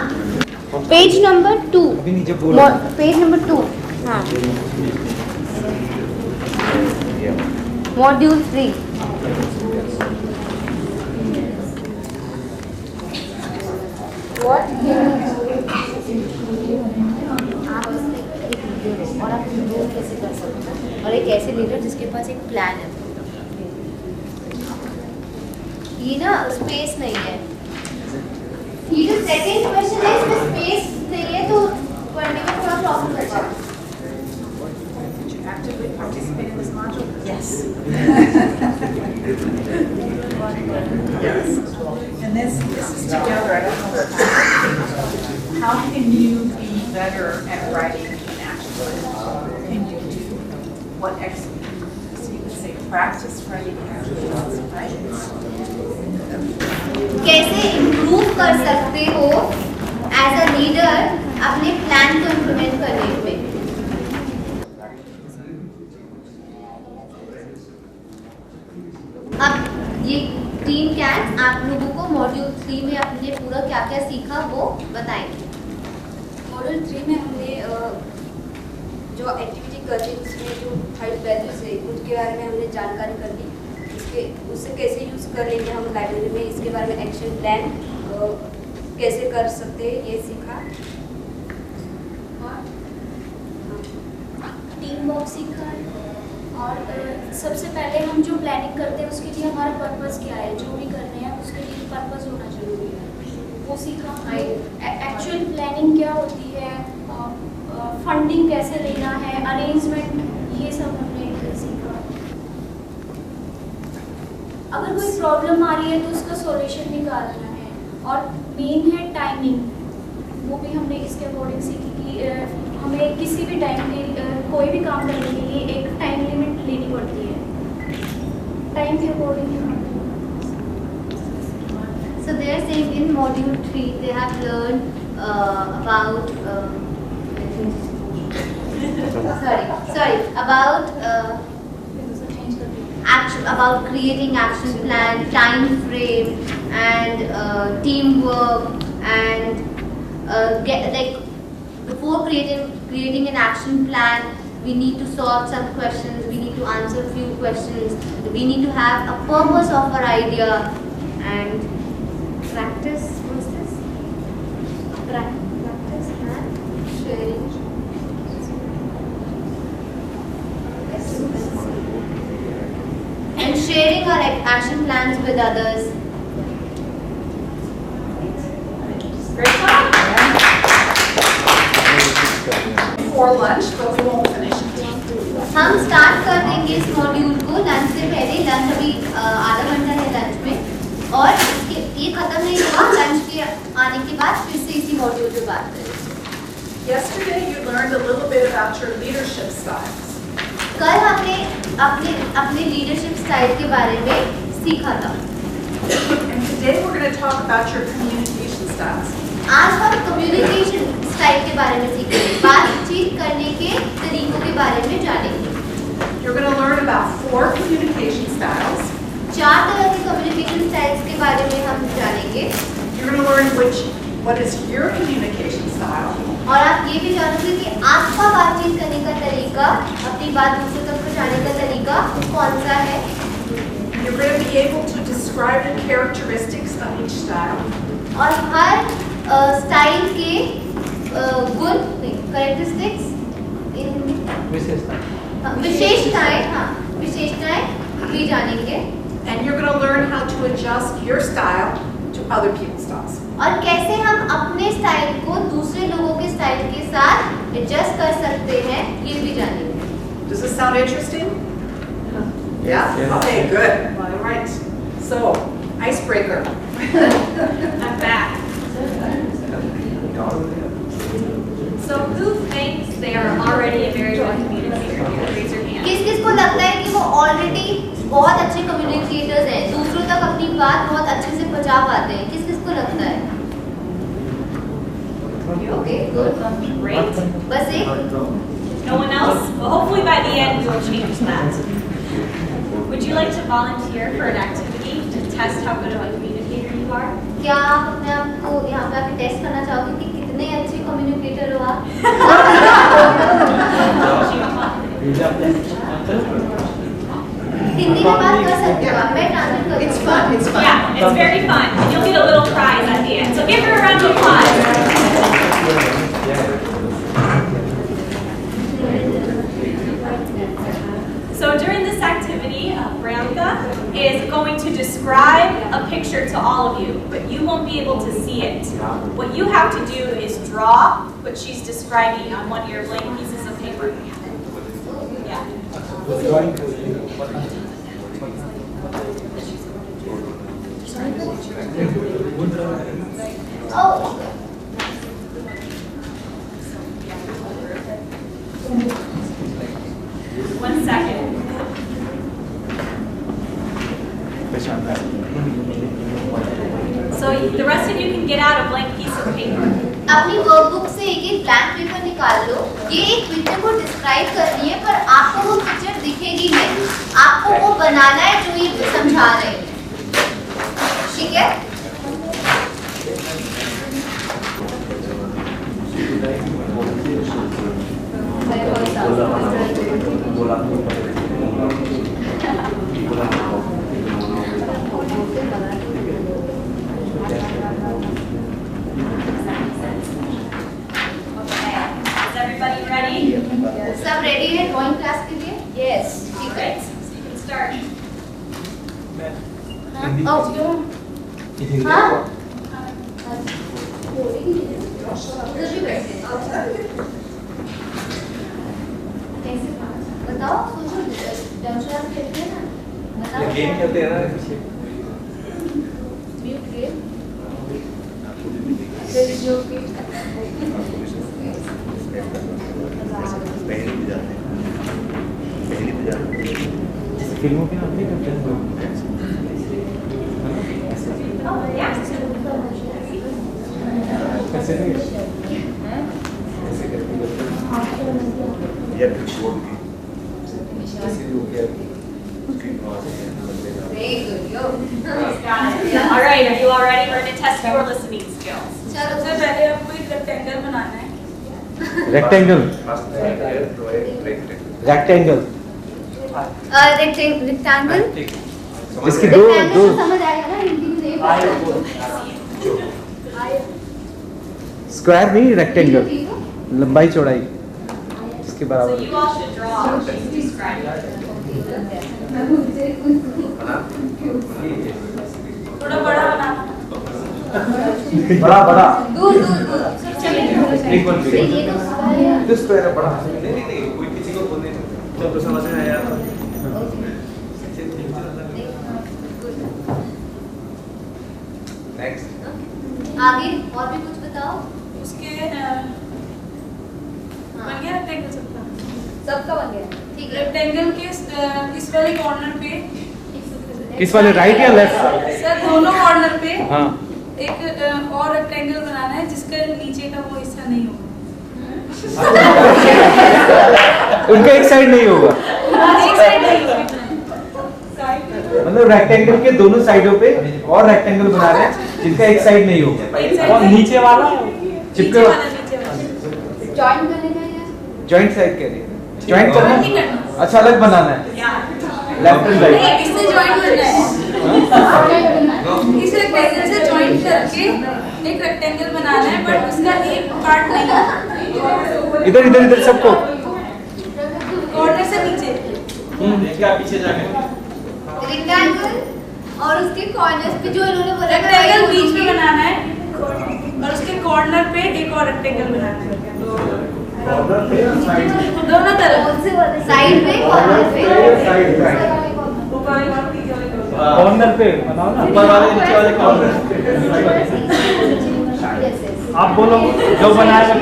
पेज नंबर 2, पेज नंबर 2, हाँ, मॉड्यूल 3. और आप ग्रोथ कैसे कर सकते हैं, और एक ऐसे लीडर जिसके पास एक प्लान है. ये ना स्पेस नहीं है. ये जो सेकंड क्वेश्चन है इसमें स्पेस चाहिए, तो करने में थोड़ा प्रॉब्लम होगा। Did you actively participate in this module? Yes. Yes. And this is together. I don't know how can you be better at writing an action plan? Can you do what so you would say practice writing action plans, right? कैसे improve कर सकते हो as a leader अपने plan को implement करने में? अब ये टीम कैट आप लोगों को मॉड्यूल 3 में आपने पूरा क्या क्या सीखा वो बताएंगे। मॉड्यूल 3 में हमने जो एक्टिविटी करते हैं उसमें जो 5 वैल्यूज है उनके बारे में हमने जानकारी कर ली, उससे कैसे यूज़ कर लेंगे हम लाइब्रेरी में, इसके बारे में एक्शन प्लान कैसे कर सकते हैं ये सीखा। टीम वर्क सीखा और सबसे पहले हम जो प्लानिंग करते हैं उसके लिए हमारा पर्पस क्या है, जो भी करने हैं उसके लिए पर्पस होना जरूरी है, वो सीखा। एक्चुअल प्लानिंग क्या होती है, फंडिंग कैसे लेना है, अरेंजमेंट, ये सब हमने सीखा। अगर कोई प्रॉब्लम आ रही है तो उसका सॉल्यूशन निकालना है, और मेन है टाइमिंग, वो भी हमने इसके अकॉर्डिंग सीखी कि हमें किसी भी टाइम के कोई भी काम करने के लिए एक टाइम लिमिट लेनी पड़ती है, टाइम के according. So they are saying in module 3 they have learned about about creating action plan, time frame, and teamwork, and before creating an action plan, we need to solve some questions, we need to answer a few questions, we need to have a purpose of our idea, and practice. What's this? Practice and sharing. And sharing our action plans with others. Great job. For lunch, but we won't finish it. हम start कर देंगे इस module को lunch से पहले। Lunch अभी आधा घंटा है लंच में, और ये खत्म नहीं हुआ, लंच के आने के बाद फिर से इसी मॉड्यूल पे बात करेंगे। Yesterday you learned a little bit about your leadership styles. कल हमने अपने लीडरशिप स्टाइल के बारे में सीखा था। And today we're going to talk about your communication styles. आज हम कम्युनिकेशन स्टाइल के बारे में सीखेंगे, बातचीत करने के तरीकों के बारे में जानेंगे। You're going to learn about 4 communication styles. 4 तरह के कम्युनिकेशन स्टाइल्स के बारे में हम जानेंगे। You're going to learn what is your communication style. और आप ये भी जानोगे कि आपका बातचीत करने का तरीका, अपनी बात दूसरों तक पहुंचाने का तरीका कौन सा है। You're going to be able to describe the characteristics of each style. और हर स्टाइल के गुण, कैरेक्टरिस्टिक्स, विशेषताएं भी जानेंगे। And you're going to learn how to adjust your style to other people's styles. और कैसे हम अपने स्टाइल को दूसरे लोगों के स्टाइल के साथ एडजस्ट कर सकते हैं, ये भी जानेंगे। Does this sound interesting? Yeah? Okay, good. All right. So, icebreaker. I'm back. So who thinks they are already a very good communicator? Raise your hand. किस को लगता है कि वो ऑलरेडी बहुत अच्छे कम्युनिकेटर्स हैं, दूसरों तक अपनी बात बहुत अच्छे से पहुंचा पाते हैं? किस को लगता है? Okay, good. Great. बस एक? No one else? Well, hopefully by the end we will change that. Would you like to volunteer for an activity to test how good of a communicator you are? क्या आप अपने आप को यहाँ पे आके टेस्ट करना चाहोगे कि कितने अच्छे कम्युनिकेटर हो आप? हिंदी में बात कर सकते हो आप, मैं ट्रांसलेट करूँगी। It's fun. It's fun. Yeah, it's very fun. And you'll get a little prize at the end. So give her a round of applause. So during this activity, activity, Priyanka, is going to describe a picture to all of you, but you won't be able to see it. What you have to do is draw what she's describing on one of your blank pieces of paper. Yeah. Oh. 1 second. So the rest of you can get out a blank piece of paper. अपनी workbook से एक blank paper निकाल लो। ये एक picture को describe करनी है, पर आपको वो पिक्चर दिखेगी नहीं। आपको वो बनाना है जो ये समझा रहे हैं, ठीक है? Everybody ready? सब रेडी है ड्राइंग क्लास के लिए? Yes. Great. So you can start. हाँ? हाँ? बताओ, सोचो, डांसर खेलते हैं ना? बताओ। गेम खेलते हैं ना पीछे। Mute game. पहले भी जाते हैं। फिल्मों के नाम नहीं करते हैं लोग। कैसे नहीं? या फिर छोड़ दी। जैसे हो गया। All right, are you all ready? We're going to test your listening skills. सबसे पहले आपको एक रेक्टेंगल बनाना है। रेक्टेंगल रेक्टेंगल रेक्टेंगल इसकी दो समझ आएगा ना हिंदी में? स्क्वायर नहीं रेक्टेंगल लंबाई चौड़ाई इसके So बराबर you all should draw what she's describing. थोड़ा बड़ा बनाना। बड़ा बड़ा दूर दूर दूर एक बार ये तो स्क्वायर दिस स्क्वायर है बड़ा। नहीं कोई किसी को बोलने नहीं। जब तो समझ में आया। नेक्स्ट। आगे और भी कुछ बताओ। उसके बन गया रेक्टेंगल सबका। सबका बन गया, ठीक है। रेक्टेंगल के इस वाले कॉर्नर पे, किस वाले राइट या लेफ्ट सर दोनों कॉर्नर पे हाँ एक और रेक्टेंगल बनाना है जिसका नीचे का वो हिस्सा नहीं होगा। उनका एक साइड नहीं होगा एक साइड नहीं होगा। मतलब रेक्टेंगल के दोनों साइडों पे और रेक्टेंगल बना रहे हैं जिनका एक साइड नहीं होगा और नीचे वाला चिपके जॉइन करने का या जॉइंट साइड कह रही है जॉइंट करना अच्छा अलग बनाना है लेफ्ट एंड राइट इससे जॉइन करना है। इस रेक्टेंगल से जॉइन करके एक रेक्टेंगल बनाना है, बट उसका एक पार्ट नहीं है। इधर इधर इधर सबको कॉर्नर से नीचे। क्या पीछे जाके? रेक्टेंगल और उसके कॉर्नर्स पे जो इन्होंने बोला रेक्टेंगल बीच में बनाना है और उसके कॉर्नर पे एक और रेक्टेंगल बनाना है। दोनों तरफ साइड पे कॉर्नर पे कॉर्नर पे बनाओ ना ऊपर वाले नीचे वाले कॉर्नर। आप बोलो जो बनाएगा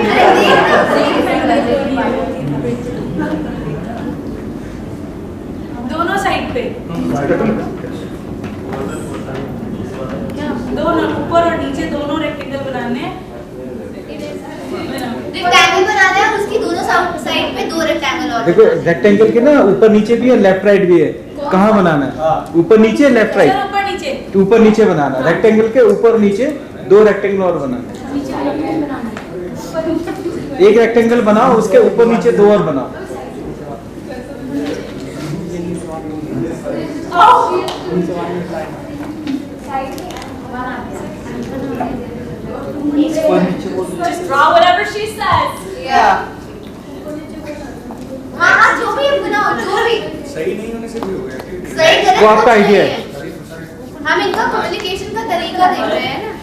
दोनों साइड पे दोनों ऊपर और नीचे दोनों रेक्टेंगल बनाने हैं। रेक्टेंगल बनाना है और उसकी दोनों साइड पे दो रेक्टेंगल और देखो रेक्टेंगल के ना ऊपर नीचे भी है लेफ्ट राइट भी है कहाँ बनाना है ऊपर नीचे लेफ्ट राइट ऊपर नीचे बनाना है रेक्टेंगल के ऊपर नीचे दो रेक्टेंगल और बनाना है एक रेक्टेंगल बनाओ उसके ऊपर नीचे दो और बनाओ Just draw whatever she says. हाँ हाँ जो भी बनाओ जो भी सही नहीं होने से भी हो गया। सही गलत वो आपका कुछ आइडिया नहीं है। हम इनका कम्युनिकेशन का तरीका देख रहे हैं ना।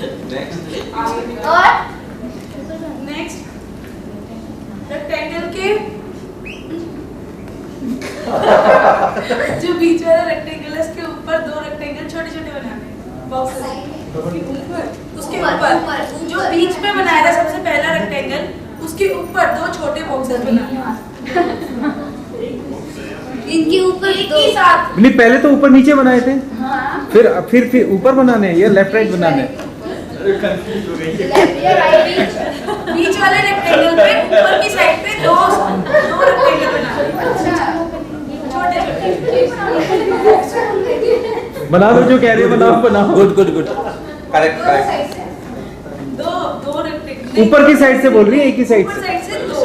और नेक्स्ट रेक्टेंगल के जो बीच वाला रेक्टेंगल है उसके ऊपर दो रेक्टेंगल छोटे छोटे बनाने बॉक्सेस उसके ऊपर जो बीच में बनाया था सबसे पहला रेक्टेंगल उसके ऊपर दो छोटे बॉक्सेस बनाने इनके ऊपर एक ही साथ नहीं पहले तो ऊपर नीचे बनाए थे, फिर ऊपर बनाने हैं या लेफ्ट राइट बनाने हैं? बीच वाले रेक्टेंगल पे ऊपर की साइड पे दो रेक्टेंगल बनाने छोटे बना दो जो कह रहे हैं, बनाओ। Good good good, correct. दो रेक्टेंगल ऊपर की साइड से बोल रही है, एक ही साइड ऊपर से। साइड से दो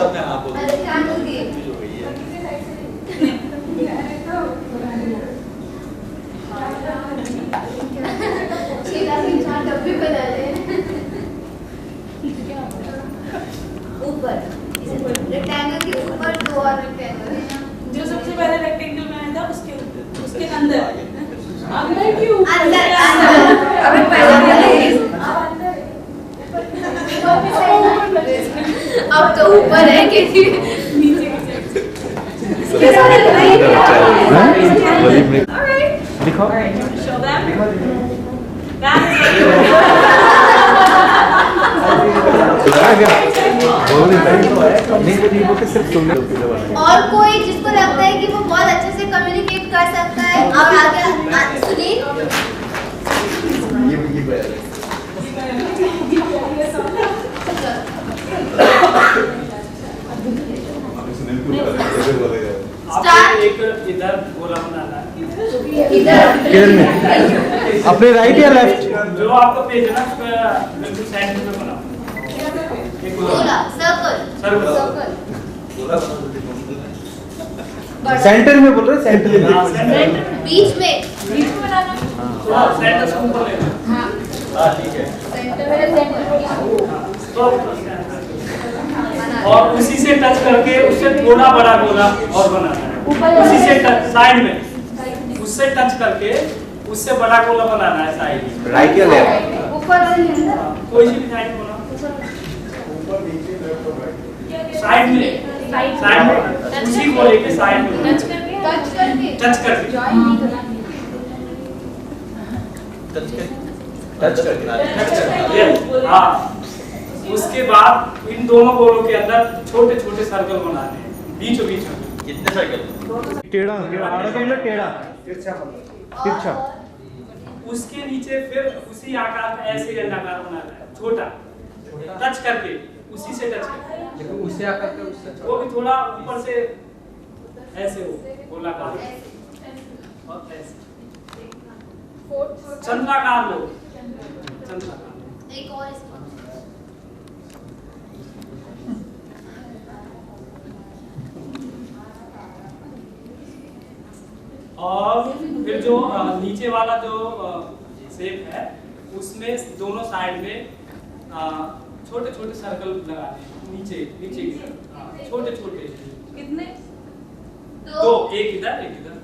ऊपर रेक्टेंगल के ऊपर दो और रेक्टेंगल जो सबसे पहले रेक्टेंगल बनाया था उसके अंदर क्यों अंदर अबे पहले अब तो ऊपर है कि नीचे दिखाओ। Show them. That is what you सिर्फ सुनने। और कोई जिसको लगता है कि वो बहुत अच्छे से कम्युनिकेट कर सकता है, अब आगे सुनील। आपको एक इधर गोला बनाना है। किधर में? अपने राइट या लेफ्ट? जो आपका पेज है ना उसका बिल्कुल सेंटर में बनाओ। गोला, सर्कल। सेंटर में बोल रहे, सेंटर में। बीच में बनाना थोड़ा सेंटर से ऊपर लेना। हाँ ठीक है। और उसी से टच करके उससे थोड़ा बड़ा गोला और बनाना है। उसी से टच साइड में, उससे टच करके उससे बड़ा गोला बनाना है साइड में। राइट या लेफ्ट? ऊपर कोई सी भी साइड बोला। साइड में उसी गोले के साइड में टच करके हाँ। उसके बाद इन दोनों गोलों के अंदर छोटे छोटे सर्कल बनाने हैं बीचों बीच में। कितने सर्कल? टेढ़ा टेढ़ा तिरछा। उसके नीचे फिर उसी आकार का ऐसे अंडाकार बनाना है, छोटा टच करके उसी से टच करके उसी आकार का उससे वो भी थोड़ा ऊपर से ऐसे हो गोलाकार और ऐसे चंद्राकार लो, चंद्राकार। एक और और फिर जो नीचे वाला जो शेप है उसमें दोनों साइड में छोटे छोटे सर्कल लगाने हैं। नीचे नीचे की तरफ छोटे छोटे। कितने? दो, एक इधर एक इधर।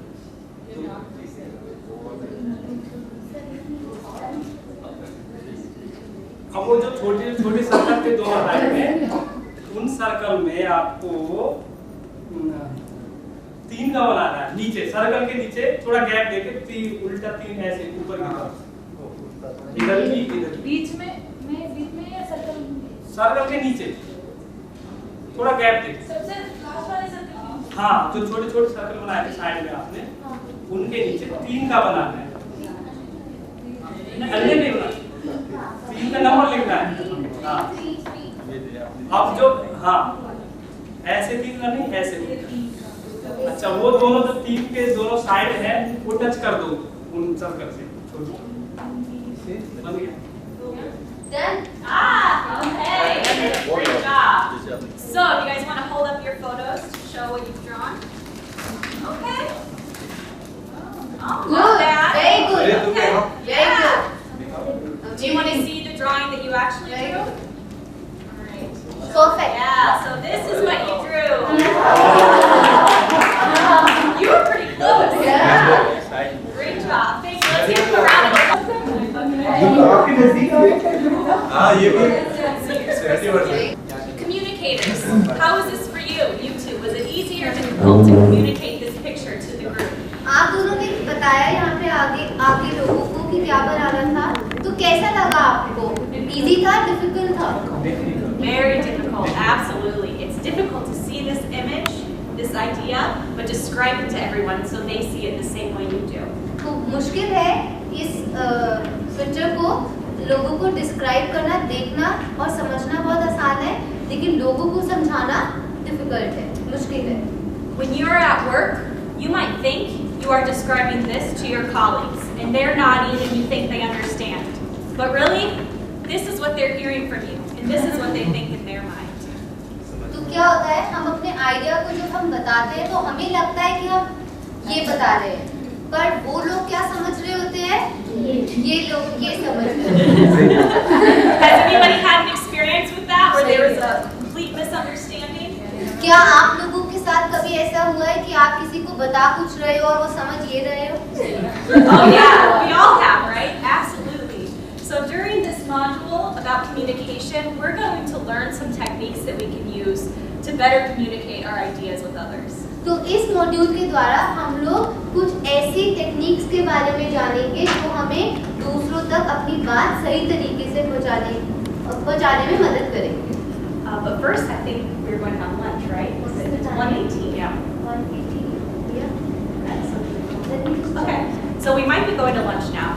अब वो जो छोटे छोटे सर्कल के दोनों साइड में, उन सर्कल में आपको 3 का बनाना है। नीचे सर्कल के नीचे थोड़ा गैप देके उल्टा 3 ऐसे ऊपर की तरफ, इधर की इधर। बीच में या सर्कल के नीचे थोड़ा गैप देके। सबसे लास्ट वाले सर्कल। हाँ, जो छोटे छोटे सर्कल बनाए थे साइड में आपने, उनके नीचे 3 का बनाना है। अन्य नहीं बनाना, 3 का नंबर लिखना है। हाँ। अब जो ऐसे 3 का नहीं, ऐसे। अच्छा, वो दोनों जो 3 के दोनों साइड है वो टच कर दो उन सर्कल से। बन गया। Done? Okay, great job. So, you guys want to hold up your photos to show what you've drawn? Okay. Good. Very good. Okay. Very good. Do you want to see the drawing that you actually Very drew? good. All right. Perfect. Yeah. So this is what you drew. You were pretty close. Communicators, how is this for you? You two, was it easy or difficult to communicate this picture to the group? आप दोनों ने बताया यहाँ पे आगे लोगों को कि क्या बनाना था, तो कैसा लगा आपको? Easy था, difficult था? Very difficult, absolutely. It's difficult to see this image, this idea, but describe it to everyone so they see it the same way you do. तो मुश्किल है इस पिक्चर को लोगों को डिस्क्राइब करना, देखना और समझना बहुत आसान है, लेकिन लोगों को समझाना डिफिकल्ट है, मुश्किल है। When you're at work, you might think you are describing this to your colleagues, and they're nodding and you think they understand. But really, this is what they're hearing from you, and this is what they think in their mind. तो क्या होता है, हम अपने idea को जब हम बताते हैं तो हमें लगता है कि हम ये बता रहे हैं, पर वो लोग क्या समझ रहे होते हैं? ये लोग ये समझ रहे हैं। Has anybody had an experience with that, where there was a complete misunderstanding? क्या आप लोगों के साथ कभी ऐसा हुआ है कि आप किसी को बता कुछ रहे हो और वो समझ ये रहे हो? Oh yeah, we all have, right? Absolutely. So during this module about communication, we're going to learn some techniques that we can use to better communicate our ideas with others. तो इस मॉड्यूल के द्वारा हम लोग कुछ ऐसी techniques के बारे में जानेंगे जो हमें दूसरों तक अपनी बात सही तरीके से पहुंचाने में मदद करेंगे। But first, I think we're going to have lunch, right? 1:18, yeah. 1:18, yeah. Okay, so we might be going to lunch now.